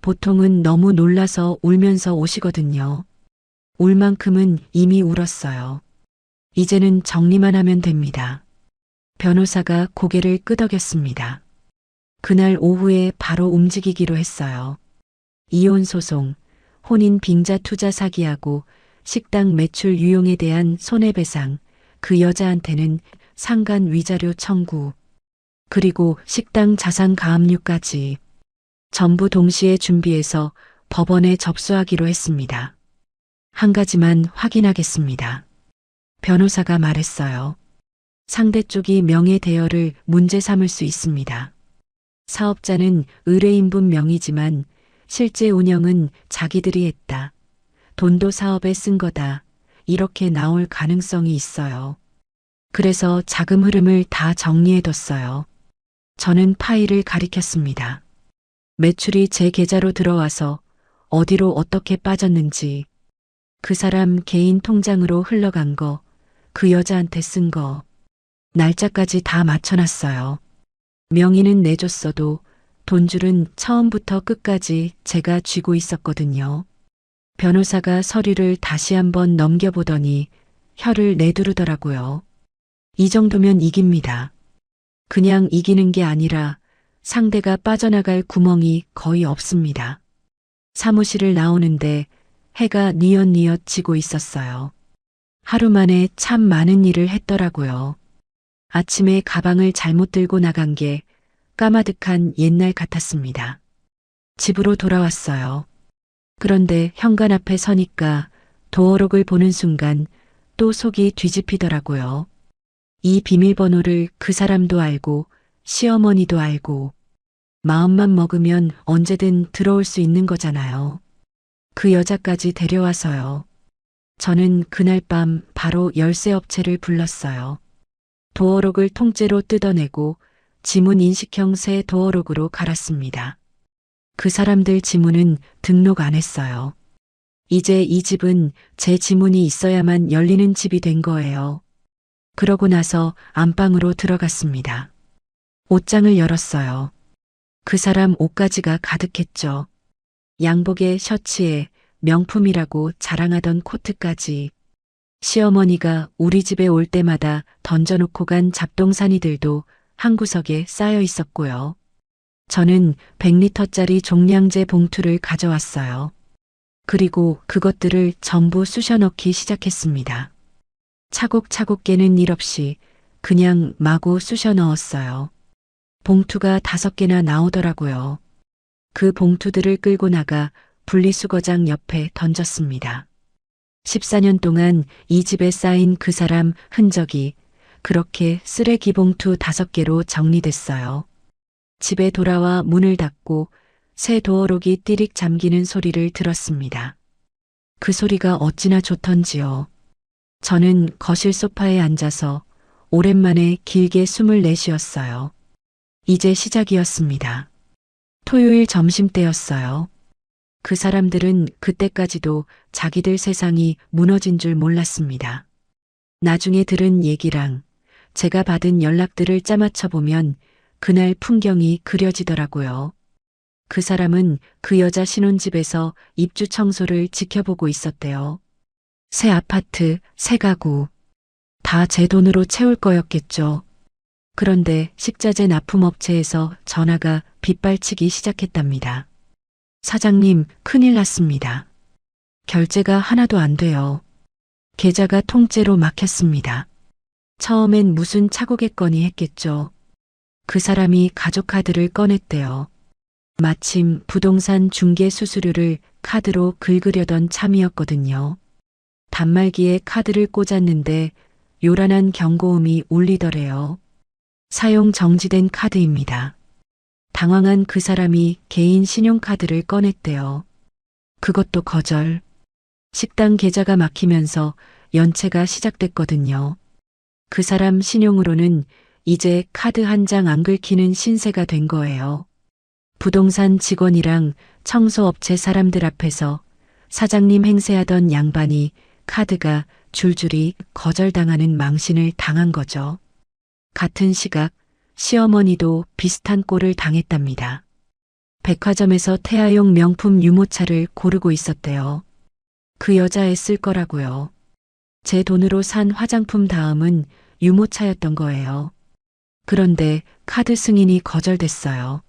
보통은 너무 놀라서 울면서 오시거든요. 울 만큼은 이미 울었어요. 이제는 정리만 하면 됩니다. 변호사가 고개를 끄덕였습니다. 그날 오후에 바로 움직이기로 했어요. 이혼 소송, 혼인 빙자 투자 사기하고 식당 매출 유용에 대한 손해배상, 그 여자한테는 상간 위자료 청구, 그리고 식당 자산 가압류까지 전부 동시에 준비해서 법원에 접수하기로 했습니다. 한 가지만 확인하겠습니다. 변호사가 말했어요. 상대 쪽이 명예 대여를 문제 삼을 수 있습니다. 사업자는 의뢰인분 명의지만 실제 운영은 자기들이 했다. 돈도 사업에 쓴 거다. 이렇게 나올 가능성이 있어요. 그래서 자금 흐름을 다 정리해뒀어요. 저는 파일을 가리켰습니다. 매출이 제 계좌로 들어와서 어디로 어떻게 빠졌는지, 그 사람 개인 통장으로 흘러간 거, 그 여자한테 쓴 거, 날짜까지 다 맞춰놨어요. 명의는 내줬어도 돈줄은 처음부터 끝까지 제가 쥐고 있었거든요. 변호사가 서류를 다시 한번 넘겨보더니 혀를 내두르더라고요. 이 정도면 이깁니다. 그냥 이기는 게 아니라 상대가 빠져나갈 구멍이 거의 없습니다. 사무실을 나오는데 해가 뉘엿뉘엿 지고 있었어요. 하루 만에 참 많은 일을 했더라고요. 아침에 가방을 잘못 들고 나간 게 까마득한 옛날 같았습니다. 집으로 돌아왔어요. 그런데 현관 앞에 서니까 도어록을 보는 순간 또 속이 뒤집히더라고요. 이 비밀번호를 그 사람도 알고 시어머니도 알고 마음만 먹으면 언제든 들어올 수 있는 거잖아요. 그 여자까지 데려와서요. 저는 그날 밤 바로 열쇠업체를 불렀어요. 도어록을 통째로 뜯어내고 지문 인식형 새 도어록으로 갈았습니다. 그 사람들 지문은 등록 안 했어요. 이제 이 집은 제 지문이 있어야만 열리는 집이 된 거예요. 그러고 나서 안방으로 들어갔습니다. 옷장을 열었어요. 그 사람 옷가지가 가득했죠. 양복에 셔츠에 명품이라고 자랑하던 코트까지. 시어머니가 우리 집에 올 때마다 던져놓고 간 잡동사니들도 한 구석에 쌓여 있었고요. 저는 100리터짜리 종량제 봉투를 가져왔어요. 그리고 그것들을 전부 쑤셔 넣기 시작했습니다. 차곡차곡 깨는 일 없이 그냥 마구 쑤셔 넣었어요. 봉투가 5개나 나오더라고요. 그 봉투들을 끌고 나가 분리수거장 옆에 던졌습니다. 14년 동안 이 집에 쌓인 그 사람 흔적이 그렇게 쓰레기 봉투 5개로 정리됐어요. 집에 돌아와 문을 닫고 새 도어록이 띠릭 잠기는 소리를 들었습니다. 그 소리가 어찌나 좋던지요. 저는 거실 소파에 앉아서 오랜만에 길게 숨을 내쉬었어요. 이제 시작이었습니다. 토요일 점심때였어요. 그 사람들은 그때까지도 자기들 세상이 무너진 줄 몰랐습니다. 나중에 들은 얘기랑 제가 받은 연락들을 짜맞춰 보면 그날 풍경이 그려지더라고요. 그 사람은 그 여자 신혼집에서 입주 청소를 지켜보고 있었대요. 새 아파트, 새 가구. 다 제 돈으로 채울 거였겠죠. 그런데 식자재 납품업체에서 전화가 빗발치기 시작했답니다. 사장님, 큰일 났습니다. 결제가 하나도 안 돼요. 계좌가 통째로 막혔습니다. 처음엔 무슨 착오겠거니 했겠죠. 그 사람이 가족카드를 꺼냈대요. 마침 부동산 중개 수수료를 카드로 긁으려던 참이었거든요. 단말기에 카드를 꽂았는데 요란한 경고음이 울리더래요. 사용 정지된 카드입니다. 당황한 그 사람이 개인 신용카드를 꺼냈대요. 그것도 거절. 식당 계좌가 막히면서 연체가 시작됐거든요. 그 사람 신용으로는 이제 카드 한 장 안 긁히는 신세가 된 거예요. 부동산 직원이랑 청소업체 사람들 앞에서 사장님 행세하던 양반이 카드가 줄줄이 거절당하는 망신을 당한 거죠. 같은 시각 시어머니도 비슷한 꼴을 당했답니다. 백화점에서 태아용 명품 유모차를 고르고 있었대요. 그 여자애 쓸 거라고요. 제 돈으로 산 화장품 다음은 유모차였던 거예요. 그런데 카드 승인이 거절됐어요.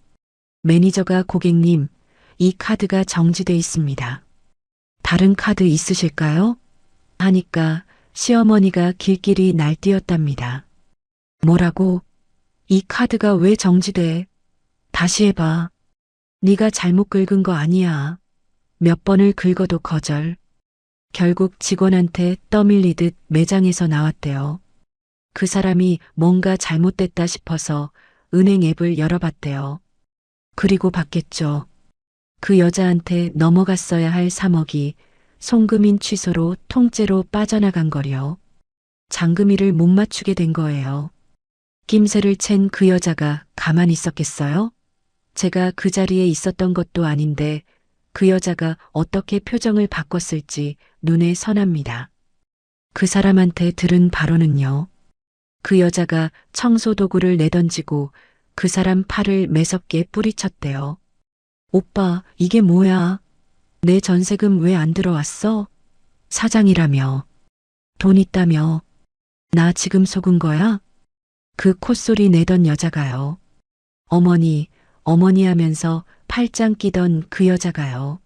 매니저가 고객님, 이 카드가 정지돼 있습니다. 다른 카드 있으실까요? 하니까 시어머니가 길길이 날뛰었답니다. 뭐라고? 이 카드가 왜 정지돼? 다시 해봐. 네가 잘못 긁은 거 아니야. 몇 번을 긁어도 거절. 결국 직원한테 떠밀리듯 매장에서 나왔대요. 그 사람이 뭔가 잘못됐다 싶어서 은행 앱을 열어봤대요. 그리고 봤겠죠. 그 여자한테 넘어갔어야 할 3억이 송금인 취소로 통째로 빠져나간 거려. 잔금이를 못 맞추게 된 거예요. 낌새를 챈 그 여자가 가만히 있었겠어요? 제가 그 자리에 있었던 것도 아닌데 그 여자가 어떻게 표정을 바꿨을지 눈에 선합니다. 그 사람한테 들은 바로는요. 그 여자가 청소 도구를 내던지고 그 사람 팔을 매섭게 뿌리쳤대요. 오빠, 이게 뭐야? 내 전세금 왜 안 들어왔어? 사장이라며. 돈 있다며. 나 지금 속은 거야? 그 콧소리 내던 여자가요. 어머니, 어머니 하면서 팔짱 끼던 그 여자가요.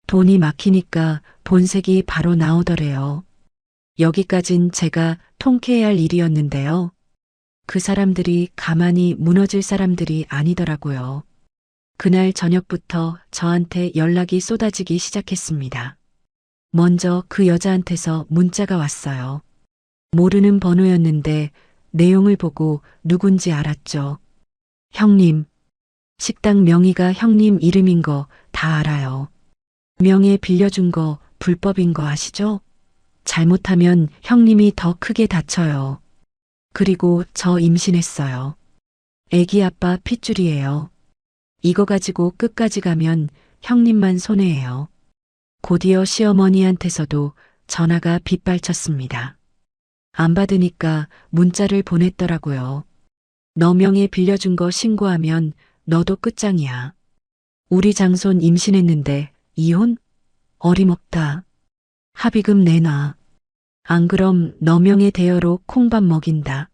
돈이 막히니까 본색이 바로 나오더래요. 여기까진 제가 통쾌해야 할 일이었는데요. 그 사람들이 가만히 무너질 사람들이 아니더라고요. 그날 저녁부터 저한테 연락이 쏟아지기 시작했습니다. 먼저 그 여자한테서 문자가 왔어요. 모르는 번호였는데 내용을 보고 누군지 알았죠. 형님, 식당 명의가 형님 이름인 거 다 알아요. 명예 빌려준 거 불법인 거 아시죠? 잘못하면 형님이 더 크게 다쳐요. 그리고 저 임신했어요. 애기 아빠 핏줄이에요. 이거 가지고 끝까지 가면 형님만 손해예요. 곧이어 시어머니한테서도 전화가 빗발쳤습니다. 안 받으니까 문자를 보냈더라고요. 너 명예 빌려준 거 신고하면 너도 끝장이야. 우리 장손 임신했는데 이혼? 어림없다. 합의금 내놔. 안 그럼 너 명예 대여로 콩밥 먹인다.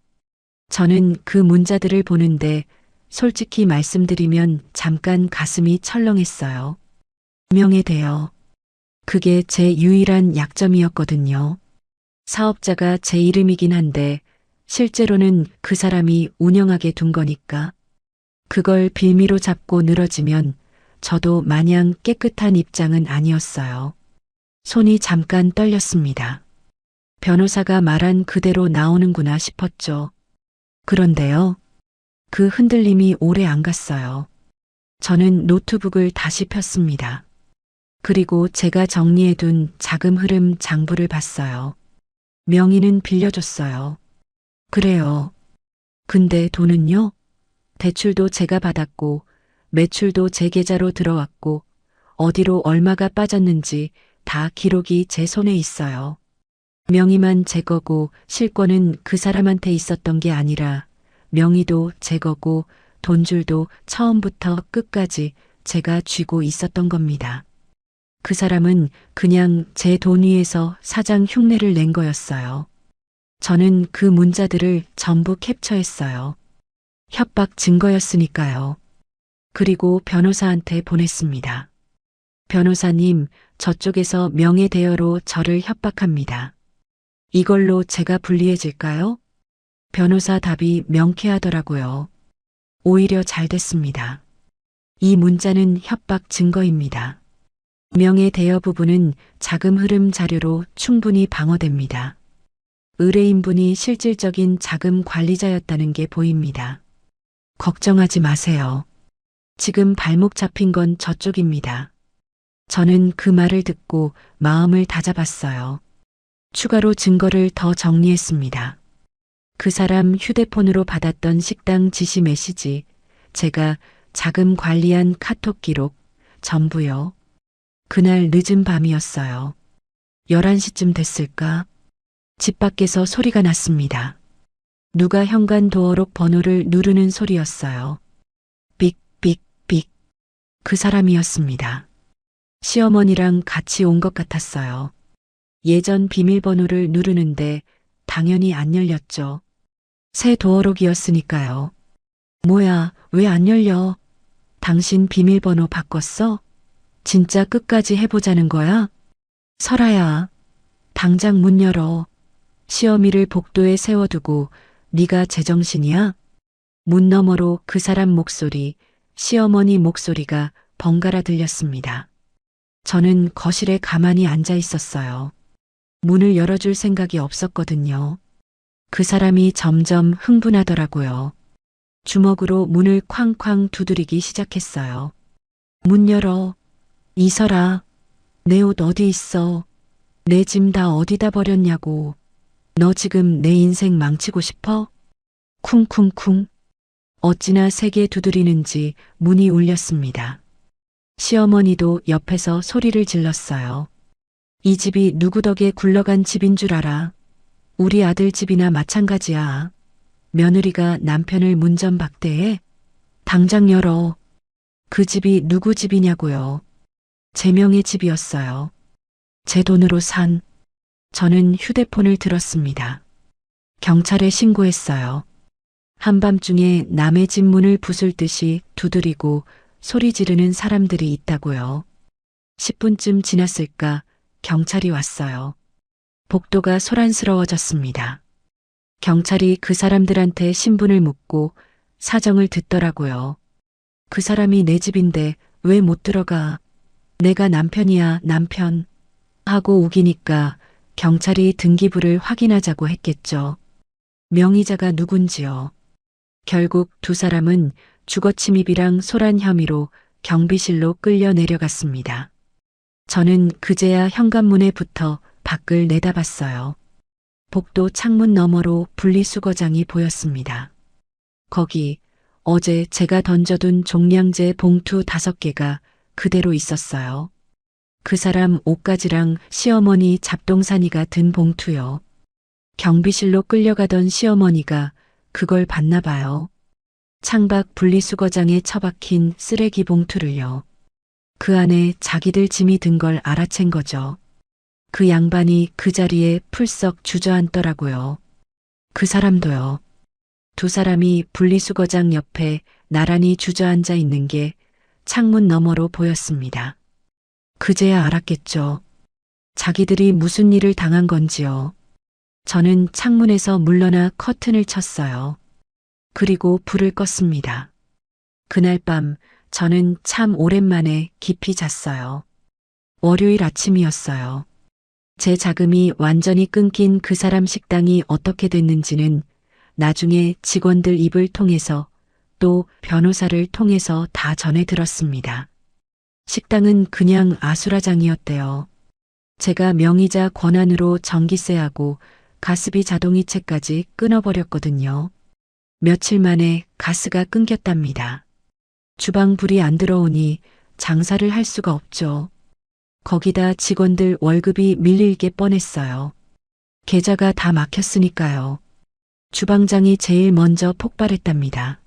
저는 그 문자들을 보는데 솔직히 말씀드리면 잠깐 가슴이 철렁했어요. 명예대여. 그게 제 유일한 약점이었거든요. 사업자가 제 이름이긴 한데 실제로는 그 사람이 운영하게 둔 거니까. 그걸 빌미로 잡고 늘어지면 저도 마냥 깨끗한 입장은 아니었어요. 손이 잠깐 떨렸습니다. 변호사가 말한 그대로 나오는구나 싶었죠. 그런데요. 그 흔들림이 오래 안 갔어요. 저는 노트북을 다시 폈습니다. 그리고 제가 정리해둔 자금 흐름 장부를 봤어요. 명의는 빌려줬어요. 그래요. 근데 돈은요? 대출도 제가 받았고 매출도 제 계좌로 들어왔고 어디로 얼마가 빠졌는지 다 기록이 제 손에 있어요. 명의만 제 거고 실권은 그 사람한테 있었던 게 아니라 명의도 제 거고 돈줄도 처음부터 끝까지 제가 쥐고 있었던 겁니다. 그 사람은 그냥 제 돈 위에서 사장 흉내를 낸 거였어요. 저는 그 문자들을 전부 캡처했어요. 협박 증거였으니까요. 그리고 변호사한테 보냈습니다. 변호사님, 저쪽에서 명예대여로 저를 협박합니다. 이걸로 제가 불리해질까요? 변호사 답이 명쾌하더라고요. 오히려 잘 됐습니다. 이 문자는 협박 증거입니다. 명예대여 부분은 자금 흐름 자료로 충분히 방어됩니다. 의뢰인분이 실질적인 자금 관리자였다는 게 보입니다. 걱정하지 마세요. 지금 발목 잡힌 건 저쪽입니다. 저는 그 말을 듣고 마음을 다잡았어요. 추가로 증거를 더 정리했습니다. 그 사람 휴대폰으로 받았던 식당 지시 메시지, 제가 자금 관리한 카톡 기록, 전부요. 그날 늦은 밤이었어요. 11시쯤 됐을까? 집 밖에서 소리가 났습니다. 누가 현관 도어록 번호를 누르는 소리였어요. 삑, 삑, 삑. 그 사람이었습니다. 시어머니랑 같이 온 것 같았어요. 예전 비밀번호를 누르는데 당연히 안 열렸죠. 새 도어록이었으니까요. 뭐야, 왜 안 열려? 당신 비밀번호 바꿨어? 진짜 끝까지 해보자는 거야? 설아야, 당장 문 열어. 시어미를 복도에 세워두고 네가 제정신이야? 문 너머로 그 사람 목소리, 시어머니 목소리가 번갈아 들렸습니다. 저는 거실에 가만히 앉아 있었어요. 문을 열어줄 생각이 없었거든요. 그 사람이 점점 흥분하더라고요. 주먹으로 문을 쾅쾅 두드리기 시작했어요. 문 열어. 이설아, 내 옷 어디 있어? 내 짐 다 어디다 버렸냐고. 너 지금 내 인생 망치고 싶어? 쿵쿵쿵. 어찌나 세게 두드리는지 문이 울렸습니다. 시어머니도 옆에서 소리를 질렀어요. 이 집이 누구 덕에 굴러간 집인 줄 알아? 우리 아들 집이나 마찬가지야. 며느리가 남편을 문전박대해? 당장 열어. 그 집이 누구 집이냐고요. 제 명의 집이었어요. 제 돈으로 산. 저는 휴대폰을 들었습니다. 경찰에 신고했어요. 한밤중에 남의 집 문을 부술 듯이 두드리고 소리 지르는 사람들이 있다고요. 10분쯤 지났을까 경찰이 왔어요. 복도가 소란스러워졌습니다. 경찰이 그 사람들한테 신분을 묻고 사정을 듣더라고요. 그 사람이 내 집인데 왜 못 들어가? 내가 남편이야, 남편. 하고 우기니까 경찰이 등기부를 확인하자고 했겠죠. 명의자가 누군지요. 결국 두 사람은 주거침입이랑 소란 혐의로 경비실로 끌려 내려갔습니다. 저는 그제야 현관문에 붙어 밖을 내다봤어요. 복도 창문 너머로 분리수거장이 보였습니다. 거기 어제 제가 던져둔 종량제 봉투 5개가 그대로 있었어요. 그 사람 옷가지랑 시어머니 잡동사니가 든 봉투요. 경비실로 끌려가던 시어머니가 그걸 봤나 봐요. 창밖 분리수거장에 처박힌 쓰레기 봉투를요. 그 안에 자기들 짐이 든 걸 알아챈 거죠. 그 양반이 그 자리에 풀썩 주저앉더라고요. 그 사람도요. 두 사람이 분리수거장 옆에 나란히 주저앉아 있는 게 창문 너머로 보였습니다. 그제야 알았겠죠. 자기들이 무슨 일을 당한 건지요. 저는 창문에서 물러나 커튼을 쳤어요. 그리고 불을 껐습니다. 그날 밤 저는 참 오랜만에 깊이 잤어요. 월요일 아침이었어요. 제 자금이 완전히 끊긴 그 사람 식당이 어떻게 됐는지는 나중에 직원들 입을 통해서 또 변호사를 통해서 다 전해 들었습니다. 식당은 그냥 아수라장이었대요. 제가 명의자 권한으로 전기세하고 가스비 자동이체까지 끊어버렸거든요. 며칠 만에 가스가 끊겼답니다. 주방 불이 안 들어오니 장사를 할 수가 없죠. 거기다 직원들 월급이 밀릴 게 뻔했어요. 계좌가 다 막혔으니까요. 주방장이 제일 먼저 폭발했답니다.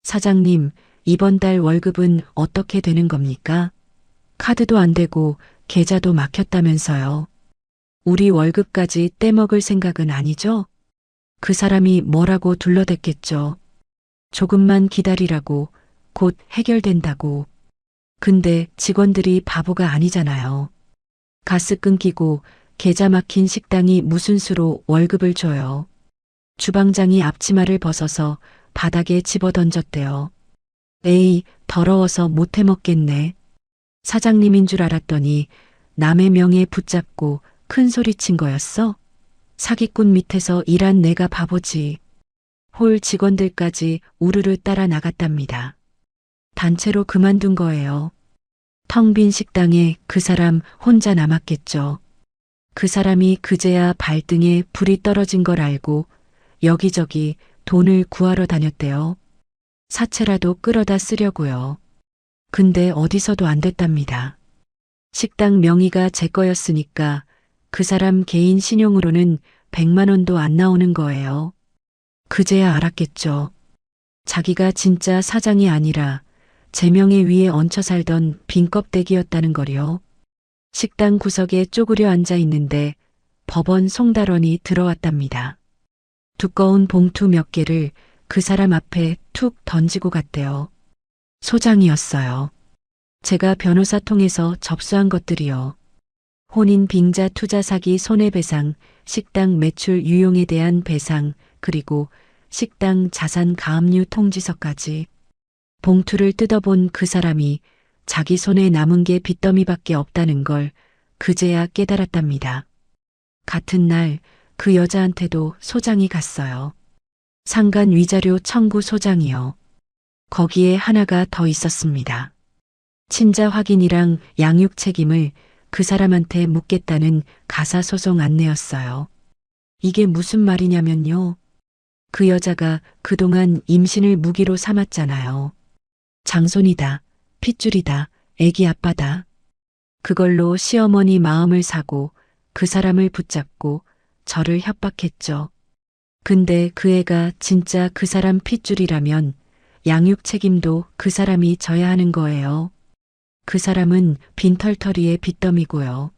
사장님, 이번 달 월급은 어떻게 되는 겁니까? 카드도 안 되고 계좌도 막혔다면서요. 우리 월급까지 떼먹을 생각은 아니죠? 그 사람이 뭐라고 둘러댔겠죠. 조금만 기다리라고, 곧 해결된다고. 근데 직원들이 바보가 아니잖아요. 가스 끊기고 계좌 막힌 식당이 무슨 수로 월급을 줘요. 주방장이 앞치마를 벗어서 바닥에 집어던졌대요. 에이, 더러워서 못 해먹겠네. 사장님인 줄 알았더니 남의 명예 붙잡고 큰 소리 친 거였어? 사기꾼 밑에서 일한 내가 바보지. 홀 직원들까지 우르르 따라 나갔답니다. 단체로 그만둔 거예요. 텅 빈 식당에 그 사람 혼자 남았겠죠. 그 사람이 그제야 발등에 불이 떨어진 걸 알고 여기저기 돈을 구하러 다녔대요. 사채라도 끌어다 쓰려고요. 근데 어디서도 안 됐답니다. 식당 명의가 제 거였으니까 그 사람 개인 신용으로는 100만 원도 안 나오는 거예요. 그제야 알았겠죠. 자기가 진짜 사장이 아니라 제 명예 위에 얹혀 살던 빈 껍데기였다는 거요. 식당 구석에 쪼그려 앉아 있는데 법원 송달원이 들어왔답니다. 두꺼운 봉투 몇 개를 그 사람 앞에 툭 던지고 갔대요. 소장이었어요. 제가 변호사 통해서 접수한 것들이요. 혼인 빙자 투자 사기 손해배상, 식당 매출 유용에 대한 배상, 그리고 식당 자산 가압류 통지서까지. 봉투를 뜯어본 그 사람이 자기 손에 남은 게 빚더미밖에 없다는 걸 그제야 깨달았답니다. 같은 날 그 여자한테도 소장이 갔어요. 상간 위자료 청구 소장이요. 거기에 하나가 더 있었습니다. 친자 확인이랑 양육 책임을 그 사람한테 묻겠다는 가사소송 안내였어요. 이게 무슨 말이냐면요. 그 여자가 그동안 임신을 무기로 삼았잖아요. 장손이다, 핏줄이다, 애기 아빠다. 그걸로 시어머니 마음을 사고 그 사람을 붙잡고 저를 협박했죠. 근데 그 애가 진짜 그 사람 핏줄이라면 양육 책임도 그 사람이 져야 하는 거예요. 그 사람은 빈털터리의 빚더미고요.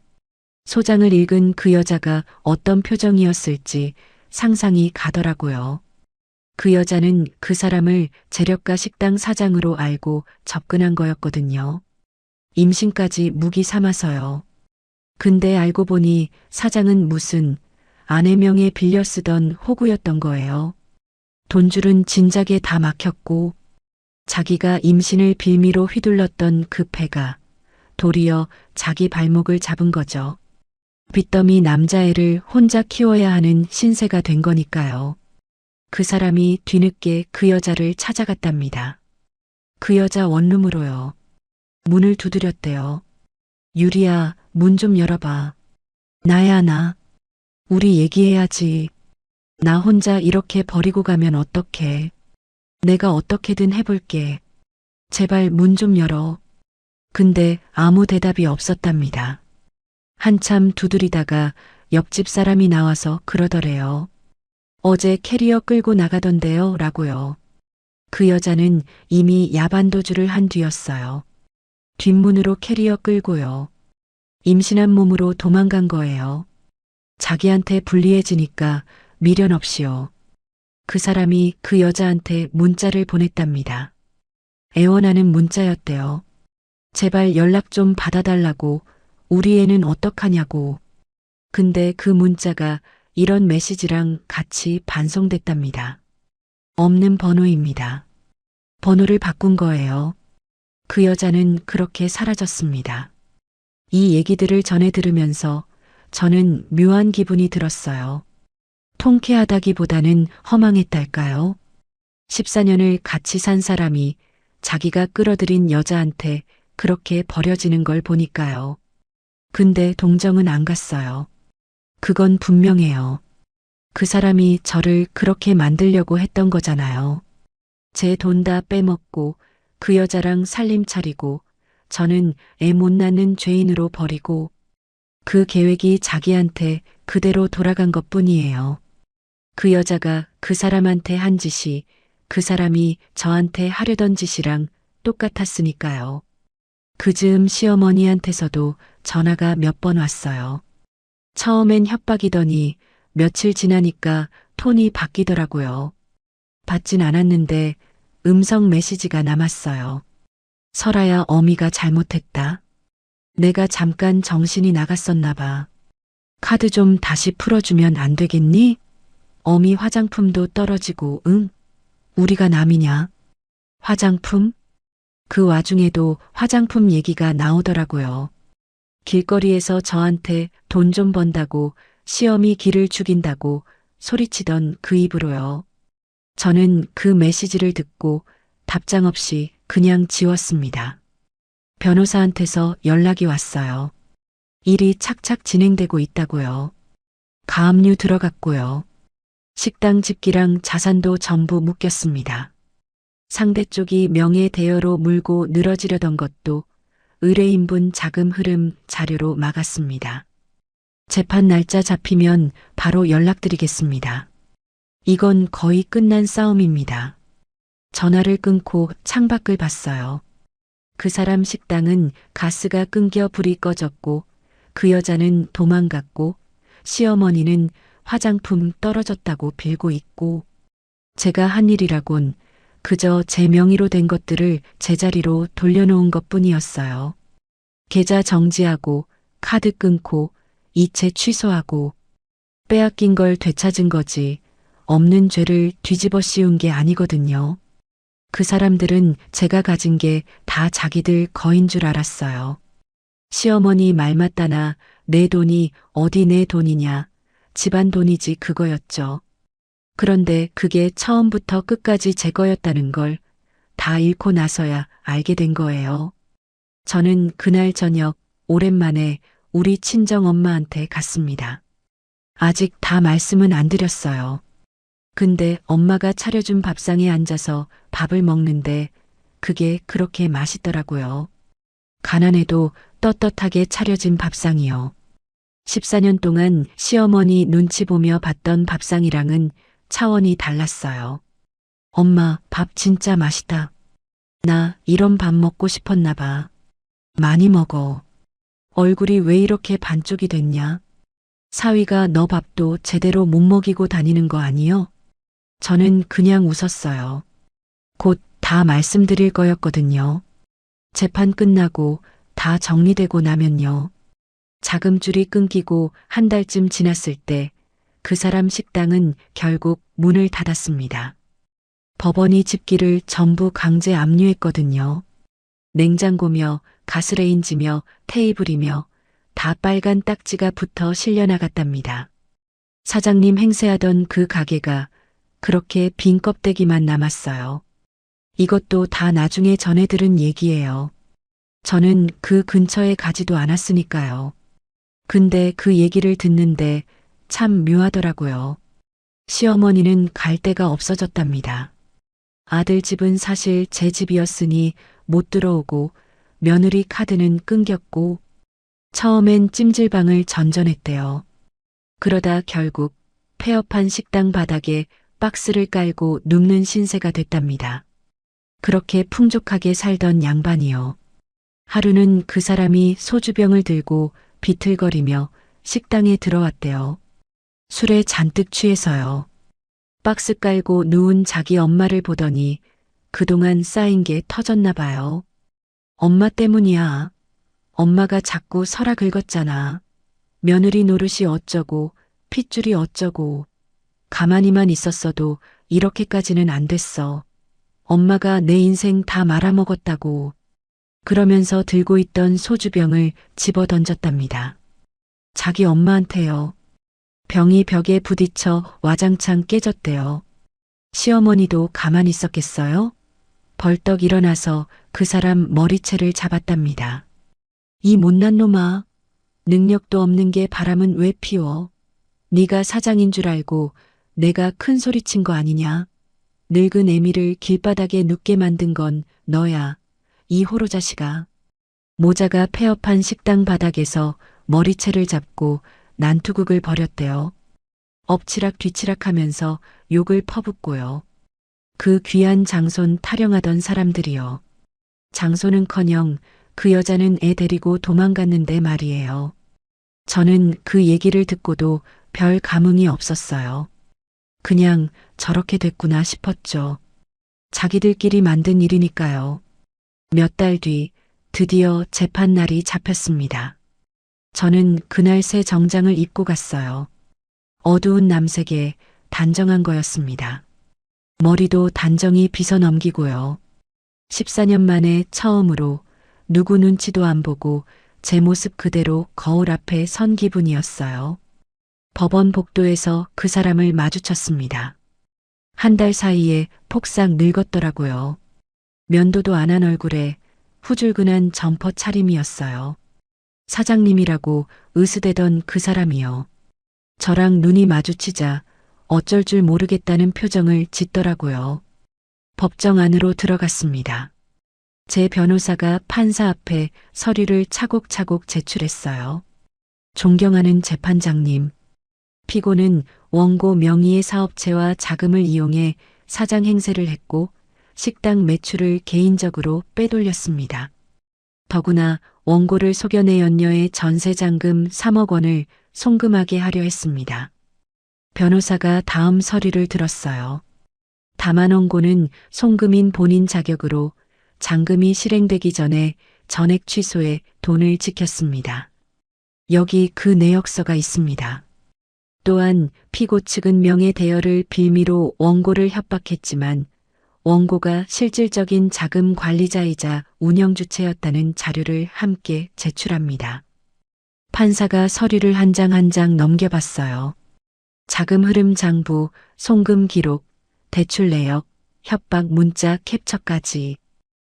소장을 읽은 그 여자가 어떤 표정이었을지 상상이 가더라고요. 그 여자는 그 사람을 재력가 식당 사장으로 알고 접근한 거였거든요. 임신까지 무기 삼아서요. 근데 알고 보니 사장은 무슨 아내 명에 빌려 쓰던 호구였던 거예요. 돈줄은 진작에 다 막혔고 자기가 임신을 빌미로 휘둘렀던 그 패가 도리어 자기 발목을 잡은 거죠. 빚더미 남자애를 혼자 키워야 하는 신세가 된 거니까요. 그 사람이 뒤늦게 그 여자를 찾아갔답니다. 그 여자 원룸으로요. 문을 두드렸대요. 유리야, 문 좀 열어봐. 나야 나. 우리 얘기해야지. 나 혼자 이렇게 버리고 가면 어떡해. 내가 어떻게든 해볼게. 제발 문 좀 열어. 근데 아무 대답이 없었답니다. 한참 두드리다가 옆집 사람이 나와서 그러더래요. 어제 캐리어 끌고 나가던데요 라고요. 그 여자는 이미 야반도주를 한 뒤였어요. 뒷문으로 캐리어 끌고요. 임신한 몸으로 도망간 거예요. 자기한테 불리해지니까 미련 없이요. 그 사람이 그 여자한테 문자를 보냈답니다. 애원하는 문자였대요. 제발 연락 좀 받아달라고, 우리 애는 어떡하냐고. 근데 그 문자가 이런 메시지랑 같이 반송됐답니다. 없는 번호입니다. 번호를 바꾼 거예요. 그 여자는 그렇게 사라졌습니다. 이 얘기들을 전해 들으면서 저는 묘한 기분이 들었어요. 통쾌하다기보다는 허망했달까요? 14년을 같이 산 사람이 자기가 끌어들인 여자한테 그렇게 버려지는 걸 보니까요. 근데 동정은 안 갔어요. 그건 분명해요. 그 사람이 저를 그렇게 만들려고 했던 거잖아요. 제 돈 다 빼먹고 그 여자랑 살림 차리고 저는 애 못 낳는 죄인으로 버리고 그 계획이 자기한테 그대로 돌아간 것뿐이에요. 그 여자가 그 사람한테 한 짓이 그 사람이 저한테 하려던 짓이랑 똑같았으니까요. 그 즈음 시어머니한테서도 전화가 몇 번 왔어요. 처음엔 협박이더니 며칠 지나니까 톤이 바뀌더라고요. 받진 않았는데 음성 메시지가 남았어요. 설아야, 어미가 잘못했다. 내가 잠깐 정신이 나갔었나 봐. 카드 좀 다시 풀어주면 안 되겠니? 어미 화장품도 떨어지고, 응? 우리가 남이냐? 화장품? 그 와중에도 화장품 얘기가 나오더라고요. 길거리에서 저한테 돈 좀 번다고, 시어미 기를 죽인다고 소리치던 그 입으로요. 저는 그 메시지를 듣고 답장 없이 그냥 지웠습니다. 변호사한테서 연락이 왔어요. 일이 착착 진행되고 있다고요. 가압류 들어갔고요. 식당 집기랑 자산도 전부 묶였습니다. 상대 쪽이 명예 대여로 물고 늘어지려던 것도 의뢰인분 자금 흐름 자료로 막았습니다. 재판 날짜 잡히면 바로 연락드리겠습니다. 이건 거의 끝난 싸움입니다. 전화를 끊고 창밖을 봤어요. 그 사람 식당은 가스가 끊겨 불이 꺼졌고 그 여자는 도망갔고 시어머니는 화장품 떨어졌다고 빌고 있고 제가 한 일이라곤 그저 제 명의로 된 것들을 제자리로 돌려놓은 것뿐이었어요. 계좌 정지하고 카드 끊고 이체 취소하고 빼앗긴 걸 되찾은 거지 없는 죄를 뒤집어 씌운 게 아니거든요. 그 사람들은 제가 가진 게 다 자기들 거인 줄 알았어요. 시어머니 말 맞다나 내 돈이 어디 내 돈이냐, 집안 돈이지 그거였죠. 그런데 그게 처음부터 끝까지 제 거였다는 걸 다 잃고 나서야 알게 된 거예요. 저는 그날 저녁 오랜만에 우리 친정 엄마한테 갔습니다. 아직 다 말씀은 안 드렸어요. 근데 엄마가 차려준 밥상에 앉아서 밥을 먹는데 그게 그렇게 맛있더라고요. 가난해도 떳떳하게 차려진 밥상이요. 14년 동안 시어머니 눈치 보며 봤던 밥상이랑은 차원이 달랐어요. 엄마, 밥 진짜 맛있다. 나 이런 밥 먹고 싶었나 봐. 많이 먹어. 얼굴이 왜 이렇게 반쪽이 됐냐? 사위가 너 밥도 제대로 못 먹이고 다니는 거 아니요? 저는 그냥 웃었어요. 곧 다 말씀드릴 거였거든요. 재판 끝나고 다 정리되고 나면요. 자금줄이 끊기고 한 달쯤 지났을 때 그 사람 식당은 결국 문을 닫았습니다. 법원이 집기를 전부 강제 압류했거든요. 냉장고며 가스레인지며 테이블이며 다 빨간 딱지가 붙어 실려나갔답니다. 사장님 행세하던 그 가게가 그렇게 빈 껍데기만 남았어요. 이것도 다 나중에 전해 들은 얘기예요. 저는 그 근처에 가지도 않았으니까요. 근데 그 얘기를 듣는데 참 묘하더라고요. 시어머니는 갈 데가 없어졌답니다. 아들 집은 사실 제 집이었으니 못 들어오고 며느리 카드는 끊겼고 처음엔 찜질방을 전전했대요. 그러다 결국 폐업한 식당 바닥에 박스를 깔고 눕는 신세가 됐답니다. 그렇게 풍족하게 살던 양반이요. 하루는 그 사람이 소주병을 들고 비틀거리며 식당에 들어왔대요. 술에 잔뜩 취해서요. 박스 깔고 누운 자기 엄마를 보더니 그동안 쌓인 게 터졌나 봐요. 엄마 때문이야. 엄마가 자꾸 설아 긁었잖아. 며느리 노릇이 어쩌고 핏줄이 어쩌고 가만히만 있었어도 이렇게까지는 안 됐어. 엄마가 내 인생 다 말아먹었다고. 그러면서 들고 있던 소주병을 집어 던졌답니다. 자기 엄마한테요. 병이 벽에 부딪혀 와장창 깨졌대요. 시어머니도 가만히 있었겠어요? 벌떡 일어나서 그 사람 머리채를 잡았답니다. 이 못난 놈아, 능력도 없는 게 바람은 왜 피워? 네가 사장인 줄 알고 내가 큰 소리 친 거 아니냐? 늙은 애미를 길바닥에 눕게 만든 건 너야, 이 호로 자식아. 모자가 폐업한 식당 바닥에서 머리채를 잡고 난투극을 벌였대요. 엎치락 뒤치락 하면서 욕을 퍼붓고요. 그 귀한 장손 타령하던 사람들이요. 장손은커녕 그 여자는 애 데리고 도망갔는데 말이에요. 저는 그 얘기를 듣고도 별 감흥이 없었어요. 그냥 저렇게 됐구나 싶었죠. 자기들끼리 만든 일이니까요. 몇 달 뒤 드디어 재판 날이 잡혔습니다. 저는 그날 새 정장을 입고 갔어요. 어두운 남색에 단정한 거였습니다. 머리도 단정히 빗어 넘기고요. 14년 만에 처음으로 누구 눈치도 안 보고 제 모습 그대로 거울 앞에 선 기분이었어요. 법원 복도에서 그 사람을 마주쳤습니다. 한 달 사이에 폭삭 늙었더라고요. 면도도 안 한 얼굴에 후줄근한 점퍼 차림이었어요. 사장님이라고 으스대던 그 사람이요. 저랑 눈이 마주치자 어쩔 줄 모르겠다는 표정을 짓더라고요. 법정 안으로 들어갔습니다. 제 변호사가 판사 앞에 서류를 차곡차곡 제출했어요. 존경하는 재판장님, 피고는 원고 명의의 사업체와 자금을 이용해 사장 행세를 했고 식당 매출을 개인적으로 빼돌렸습니다. 더구나 원고를 속여내 연녀의 전세잔금 3억 원을 송금하게 하려 했습니다. 변호사가 다음 서류를 들었어요. 다만 원고는 송금인 본인 자격으로 잔금이 실행되기 전에 전액 취소해 돈을 지켰습니다. 여기 그 내역서가 있습니다. 또한 피고 측은 명예 대여를 빌미로 원고를 협박했지만 원고가 실질적인 자금 관리자이자 운영 주체였다는 자료를 함께 제출합니다. 판사가 서류를 한 장 한 장 넘겨봤어요. 자금 흐름 장부, 송금 기록, 대출 내역, 협박 문자 캡처까지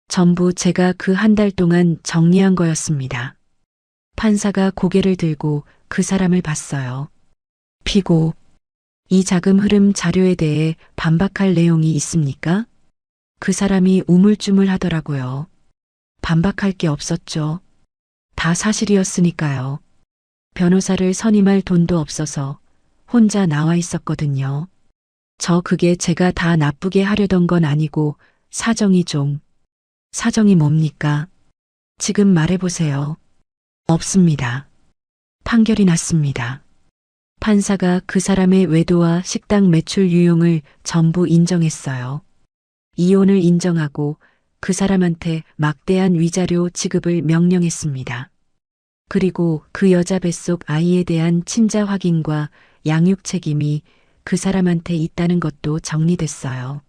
전부 제가 그 한 달 동안 정리한 거였습니다. 판사가 고개를 들고 그 사람을 봤어요. 피고, 이 자금 흐름 자료에 대해 반박할 내용이 있습니까? 그 사람이 우물쭈물 하더라고요. 반박할 게 없었죠. 다 사실이었으니까요. 변호사를 선임할 돈도 없어서 혼자 나와 있었거든요. 그게 제가 다 나쁘게 하려던 건 아니고 사정이 뭡니까? 지금 말해보세요. 없습니다. 판결이 났습니다. 판사가 그 사람의 외도와 식당 매출 유용을 전부 인정했어요. 이혼을 인정하고 그 사람한테 막대한 위자료 지급을 명령했습니다. 그리고 그 여자 뱃속 아이에 대한 친자 확인과 양육 책임이 그 사람한테 있다는 것도 정리됐어요.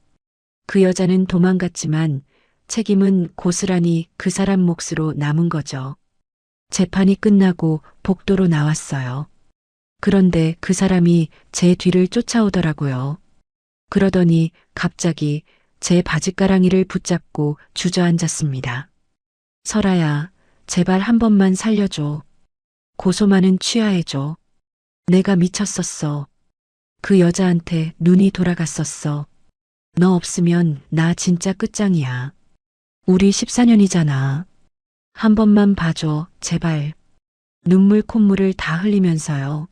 그 여자는 도망갔지만 책임은 고스란히 그 사람 몫으로 남은 거죠. 재판이 끝나고 복도로 나왔어요. 그런데 그 사람이 제 뒤를 쫓아오더라고요. 그러더니 갑자기 제 바짓가랑이를 붙잡고 주저앉았습니다. 설아야, 제발 한 번만 살려줘. 고소만은 취하해줘. 내가 미쳤었어. 그 여자한테 눈이 돌아갔었어. 너 없으면 나 진짜 끝장이야. 우리 14년이잖아. 한 번만 봐줘, 제발. 눈물 콧물을 다 흘리면서요.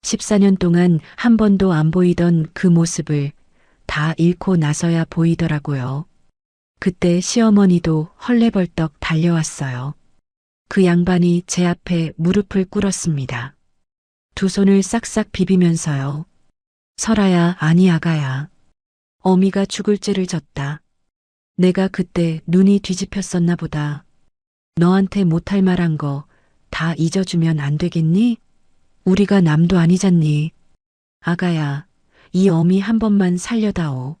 14년 동안 한 번도 안 보이던 그 모습을 다 잃고 나서야 보이더라고요. 그때 시어머니도 헐레벌떡 달려왔어요. 그 양반이 제 앞에 무릎을 꿇었습니다. 두 손을 싹싹 비비면서요. 설아야, 아니 아가야. 어미가 죽을 죄를 졌다. 내가 그때 눈이 뒤집혔었나 보다. 너한테 못할 말한 거 다 잊어주면 안 되겠니? 우리가 남도 아니잖니. 아가야, 이 어미 한 번만 살려다오.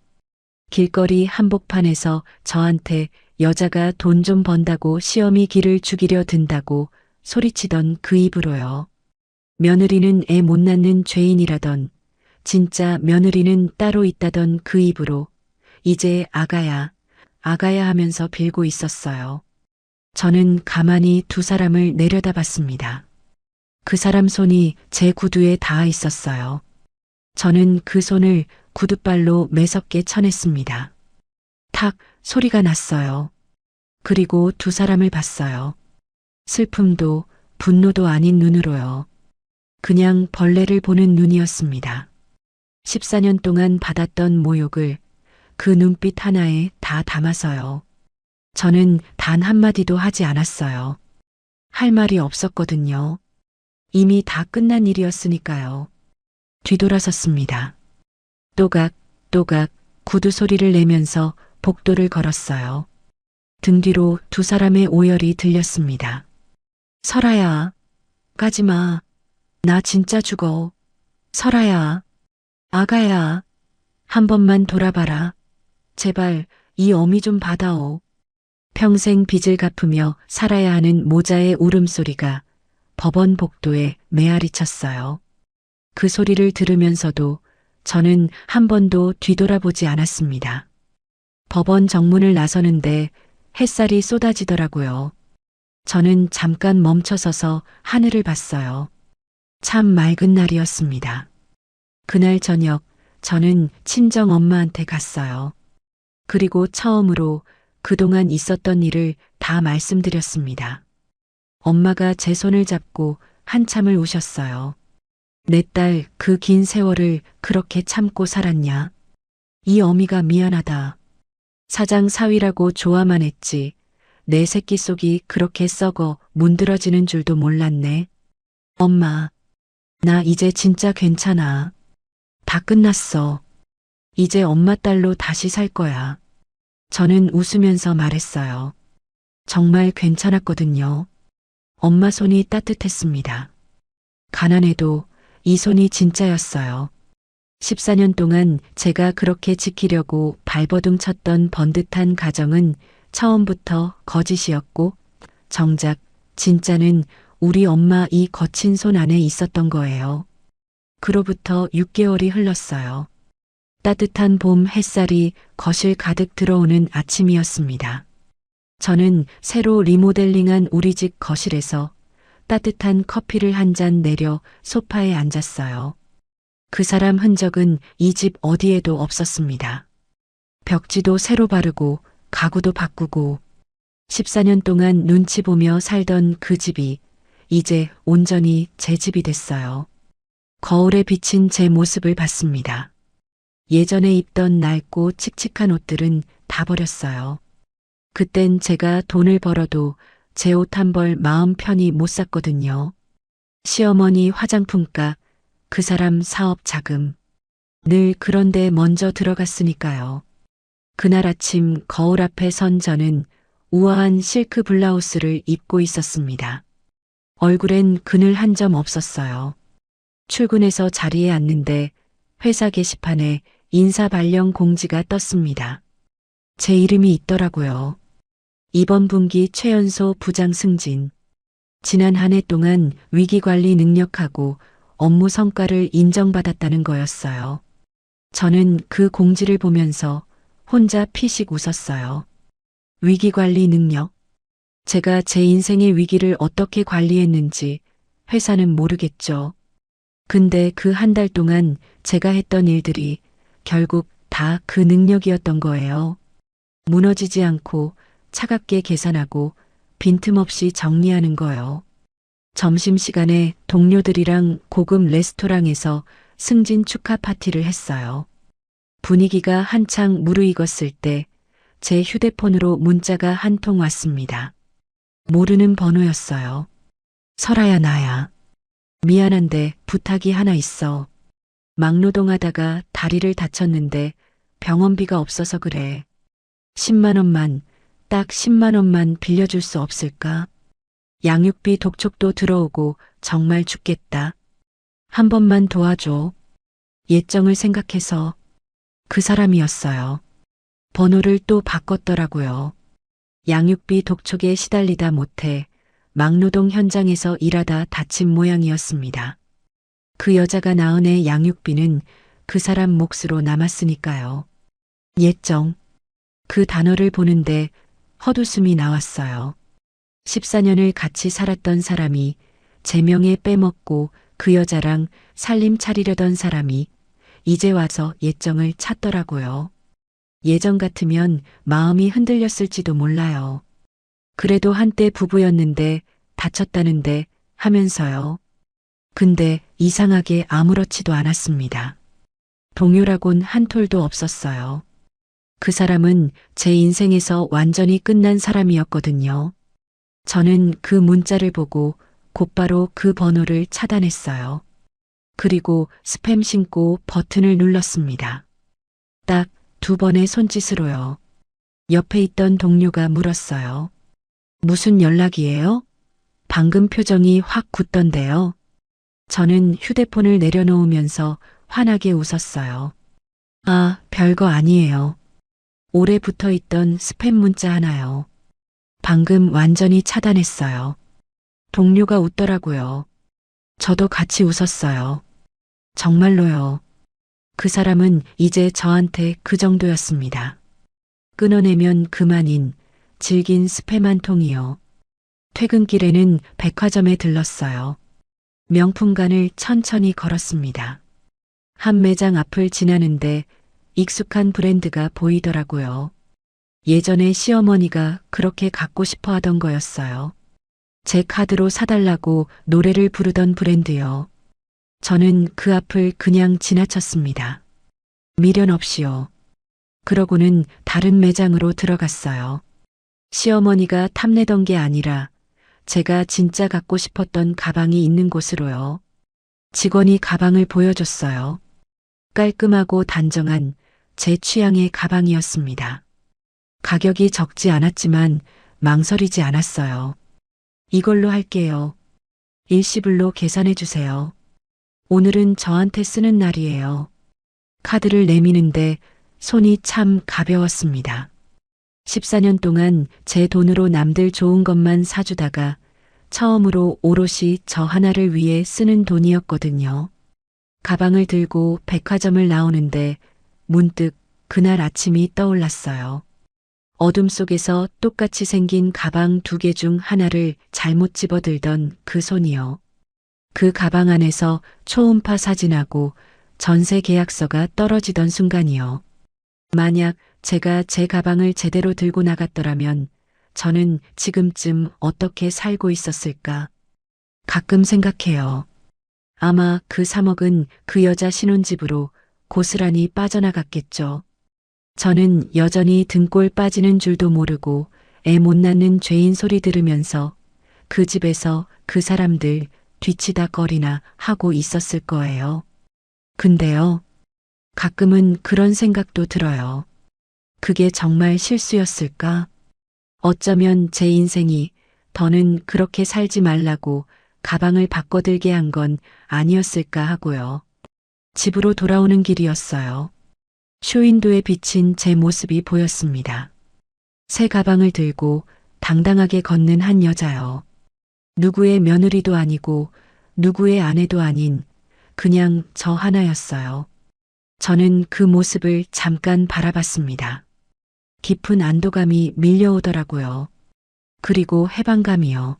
길거리 한복판에서 저한테 여자가 돈 좀 번다고 시어미 길을 죽이려 든다고 소리치던 그 입으로요. 며느리는 애 못 낳는 죄인이라던, 진짜 며느리는 따로 있다던 그 입으로 이제 아가야, 아가야 하면서 빌고 있었어요. 저는 가만히 두 사람을 내려다봤습니다. 그 사람 손이 제 구두에 닿아 있었어요. 저는 그 손을 구두발로 매섭게 쳐냈습니다. 탁 소리가 났어요. 그리고 두 사람을 봤어요. 슬픔도 분노도 아닌 눈으로요. 그냥 벌레를 보는 눈이었습니다. 14년 동안 받았던 모욕을 그 눈빛 하나에 다 담아서요. 저는 단 한마디도 하지 않았어요. 할 말이 없었거든요. 이미 다 끝난 일이었으니까요. 뒤돌아섰습니다. 또각 구두 소리를 내면서 복도를 걸었어요. 등 뒤로 두 사람의 오열이 들렸습니다. 설아야, 가지마. 나 진짜 죽어. 설아야, 아가야, 한 번만 돌아봐라. 제발 이 어미 좀 받아오. 평생 빚을 갚으며 살아야 하는 모자의 울음소리가 법원 복도에 메아리 쳤어요. 그 소리를 들으면서도 저는 한 번도 뒤돌아보지 않았습니다. 법원 정문을 나서는데 햇살이 쏟아지더라고요. 저는 잠깐 멈춰서서 하늘을 봤어요. 참 맑은 날이었습니다. 그날 저녁 저는 친정 엄마한테 갔어요. 그리고 처음으로 그동안 있었던 일을 다 말씀드렸습니다. 엄마가 제 손을 잡고 한참을 우셨어요. 내 딸 그 긴 세월을 그렇게 참고 살았냐? 이 어미가 미안하다. 사장 사위라고 좋아만 했지. 내 새끼 속이 그렇게 썩어 문드러지는 줄도 몰랐네. 엄마, 나 이제 진짜 괜찮아. 다 끝났어. 이제 엄마 딸로 다시 살 거야. 저는 웃으면서 말했어요. 정말 괜찮았거든요. 엄마 손이 따뜻했습니다. 가난해도 이 손이 진짜였어요. 14년 동안 제가 그렇게 지키려고 발버둥 쳤던 번듯한 가정은 처음부터 거짓이었고 정작 진짜는 우리 엄마 이 거친 손 안에 있었던 거예요. 그로부터 6개월이 흘렀어요. 따뜻한 봄 햇살이 거실 가득 들어오는 아침이었습니다. 저는 새로 리모델링한 우리 집 거실에서 따뜻한 커피를 한 잔 내려 소파에 앉았어요. 그 사람 흔적은 이 집 어디에도 없었습니다. 벽지도 새로 바르고 가구도 바꾸고 14년 동안 눈치 보며 살던 그 집이 이제 온전히 제 집이 됐어요. 거울에 비친 제 모습을 봤습니다. 예전에 입던 낡고 칙칙한 옷들은 다 버렸어요. 그땐 제가 돈을 벌어도 제 옷 한 벌 마음 편히 못 샀거든요. 시어머니 화장품값, 그 사람 사업 자금. 늘 그런데 먼저 들어갔으니까요. 그날 아침 거울 앞에 선 저는 우아한 실크 블라우스를 입고 있었습니다. 얼굴엔 그늘 한 점 없었어요. 출근해서 자리에 앉는데 회사 게시판에 인사 발령 공지가 떴습니다. 제 이름이 있더라고요. 이번 분기 최연소 부장 승진. 지난 한 해 동안 위기관리 능력하고 업무 성과를 인정받았다는 거였어요. 저는 그 공지를 보면서 혼자 피식 웃었어요. 위기관리 능력. 제가 제 인생의 위기를 어떻게 관리했는지 회사는 모르겠죠. 근데 그 한 달 동안 제가 했던 일들이 결국 다 그 능력이었던 거예요. 무너지지 않고 차갑게 계산하고 빈틈없이 정리하는 거요. 점심시간에 동료들이랑 고급 레스토랑에서 승진 축하 파티를 했어요. 분위기가 한창 무르익었을 때 제 휴대폰으로 문자가 한 통 왔습니다. 모르는 번호였어요. 설아야 나야. 미안한데 부탁이 하나 있어. 막노동하다가 다리를 다쳤는데 병원비가 없어서 그래. 10만 원만, 딱 10만 원만 빌려줄 수 없을까? 양육비 독촉도 들어오고 정말 죽겠다. 한 번만 도와줘. 예정을 생각해서. 그 사람이었어요. 번호를 또 바꿨더라고요. 양육비 독촉에 시달리다 못해 막노동 현장에서 일하다 다친 모양이었습니다. 그 여자가 낳은 애 양육비는 그 사람 몫으로 남았으니까요. 예정. 그 단어를 보는데 헛웃음이 나왔어요. 14년을 같이 살았던 사람이 제 명예 빼먹고 그 여자랑 살림 차리려던 사람이 이제 와서 예정을 찾더라고요. 예전 같으면 마음이 흔들렸을지도 몰라요. 그래도 한때 부부였는데 다쳤다는데 하면서요. 근데 이상하게 아무렇지도 않았습니다. 동요라곤 한 톨도 없었어요. 그 사람은 제 인생에서 완전히 끝난 사람이었거든요. 저는 그 문자를 보고 곧바로 그 번호를 차단했어요. 그리고 스팸 신고 버튼을 눌렀습니다. 딱 2번의 손짓으로요. 옆에 있던 동료가 물었어요. 무슨 연락이에요? 방금 표정이 확 굳던데요. 저는 휴대폰을 내려놓으면서 환하게 웃었어요. 아, 별거 아니에요. 오래 붙어 있던 스팸 문자 하나요. 방금 완전히 차단했어요. 동료가 웃더라고요. 저도 같이 웃었어요. 정말로요. 그 사람은 이제 저한테 그 정도였습니다. 끊어내면 그만인 질긴 스팸 한 통이요. 퇴근길에는 백화점에 들렀어요. 명품관을 천천히 걸었습니다. 한 매장 앞을 지나는데 익숙한 브랜드가 보이더라고요. 예전에 시어머니가 그렇게 갖고 싶어 하던 거였어요. 제 카드로 사달라고 노래를 부르던 브랜드요. 저는 그 앞을 그냥 지나쳤습니다. 미련 없이요. 그러고는 다른 매장으로 들어갔어요. 시어머니가 탐내던 게 아니라 제가 진짜 갖고 싶었던 가방이 있는 곳으로요. 직원이 가방을 보여줬어요. 깔끔하고 단정한 제 취향의 가방이었습니다. 가격이 적지 않았지만 망설이지 않았어요. 이걸로 할게요. 일시불로 계산해 주세요. 오늘은 저한테 쓰는 날이에요. 카드를 내미는데 손이 참 가벼웠습니다. 14년 동안 제 돈으로 남들 좋은 것만 사주다가 처음으로 오롯이 저 하나를 위해 쓰는 돈이었거든요. 가방을 들고 백화점을 나오는데 문득 그날 아침이 떠올랐어요. 어둠 속에서 똑같이 생긴 가방 두 개 중 하나를 잘못 집어들던 그 손이요. 그 가방 안에서 초음파 사진하고 전세 계약서가 떨어지던 순간이요. 만약 제가 제 가방을 제대로 들고 나갔더라면 저는 지금쯤 어떻게 살고 있었을까? 가끔 생각해요. 아마 그 3억은 그 여자 신혼집으로 고스란히 빠져나갔겠죠. 저는 여전히 등골 빠지는 줄도 모르고 애 못 낳는 죄인 소리 들으면서 그 집에서 그 사람들 뒤치다거리나 하고 있었을 거예요. 근데요, 가끔은 그런 생각도 들어요. 그게 정말 실수였을까? 어쩌면 제 인생이 더는 그렇게 살지 말라고 가방을 바꿔들게 한 건 아니었을까 하고요. 집으로 돌아오는 길이었어요. 쇼윈도에 비친 제 모습이 보였습니다. 새 가방을 들고 당당하게 걷는 한 여자요. 누구의 며느리도 아니고 누구의 아내도 아닌 그냥 저 하나였어요. 저는 그 모습을 잠깐 바라봤습니다. 깊은 안도감이 밀려오더라고요. 그리고 해방감이요.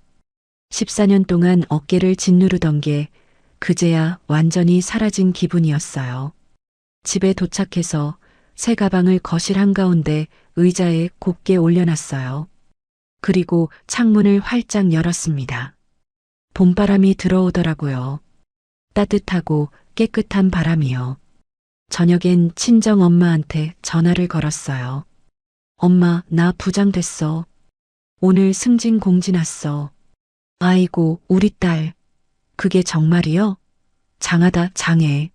14년 동안 어깨를 짓누르던 게 그제야 완전히 사라진 기분이었어요. 집에 도착해서 새 가방을 거실 한가운데 의자에 곱게 올려놨어요. 그리고 창문을 활짝 열었습니다. 봄바람이 들어오더라고요. 따뜻하고 깨끗한 바람이요. 저녁엔 친정 엄마한테 전화를 걸었어요. 엄마, 나 부장 됐어. 오늘 승진 공지 났어. 아이고, 우리 딸. 그게 정말이요? 장하다, 장해.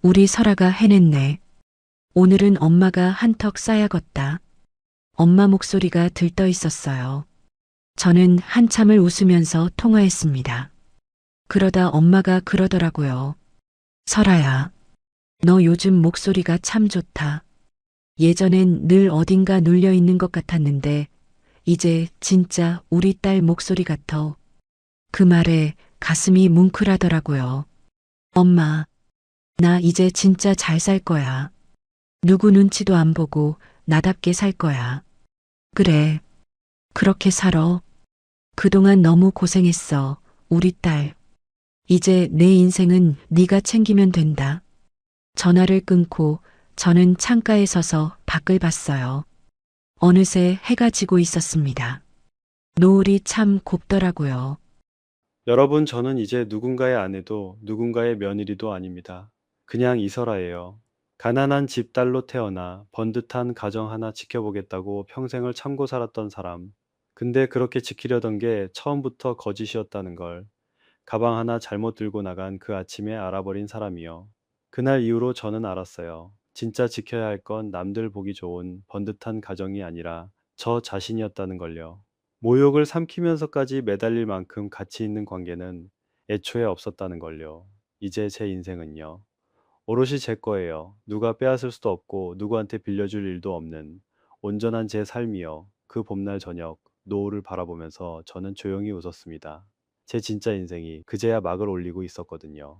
우리 설아가 해냈네. 오늘은 엄마가 한턱 쌓야겄다. 엄마 목소리가 들떠 있었어요. 저는 한참을 웃으면서 통화했습니다. 그러다 엄마가 그러더라고요. 설아야, 너 요즘 목소리가 참 좋다. 예전엔 늘 어딘가 눌려 있는 것 같았는데 이제 진짜 우리 딸 목소리 같아. 그 말에 가슴이 뭉클하더라고요. 엄마, 나 이제 진짜 잘 살 거야. 누구 눈치도 안 보고 나답게 살 거야. 그래, 그렇게 살아. 그동안 너무 고생했어, 우리 딸. 이제 내 인생은 네가 챙기면 된다. 전화를 끊고 저는 창가에 서서 밖을 봤어요. 어느새 해가 지고 있었습니다. 노을이 참 곱더라고요. 여러분, 저는 이제 누군가의 아내도 누군가의 며느리도 아닙니다. 그냥 이설아예요. 가난한 집 딸로 태어나 번듯한 가정 하나 지켜보겠다고 평생을 참고 살았던 사람. 근데 그렇게 지키려던 게 처음부터 거짓이었다는 걸 가방 하나 잘못 들고 나간 그 아침에 알아버린 사람이요. 그날 이후로 저는 알았어요. 진짜 지켜야 할 건 남들 보기 좋은 번듯한 가정이 아니라 저 자신이었다는 걸요. 모욕을 삼키면서까지 매달릴 만큼 가치 있는 관계는 애초에 없었다는 걸요. 이제 제 인생은요. 오롯이 제 거예요. 누가 빼앗을 수도 없고 누구한테 빌려줄 일도 없는 온전한 제 삶이요. 그 봄날 저녁 노을을 바라보면서 저는 조용히 웃었습니다. 제 진짜 인생이 그제야 막을 올리고 있었거든요.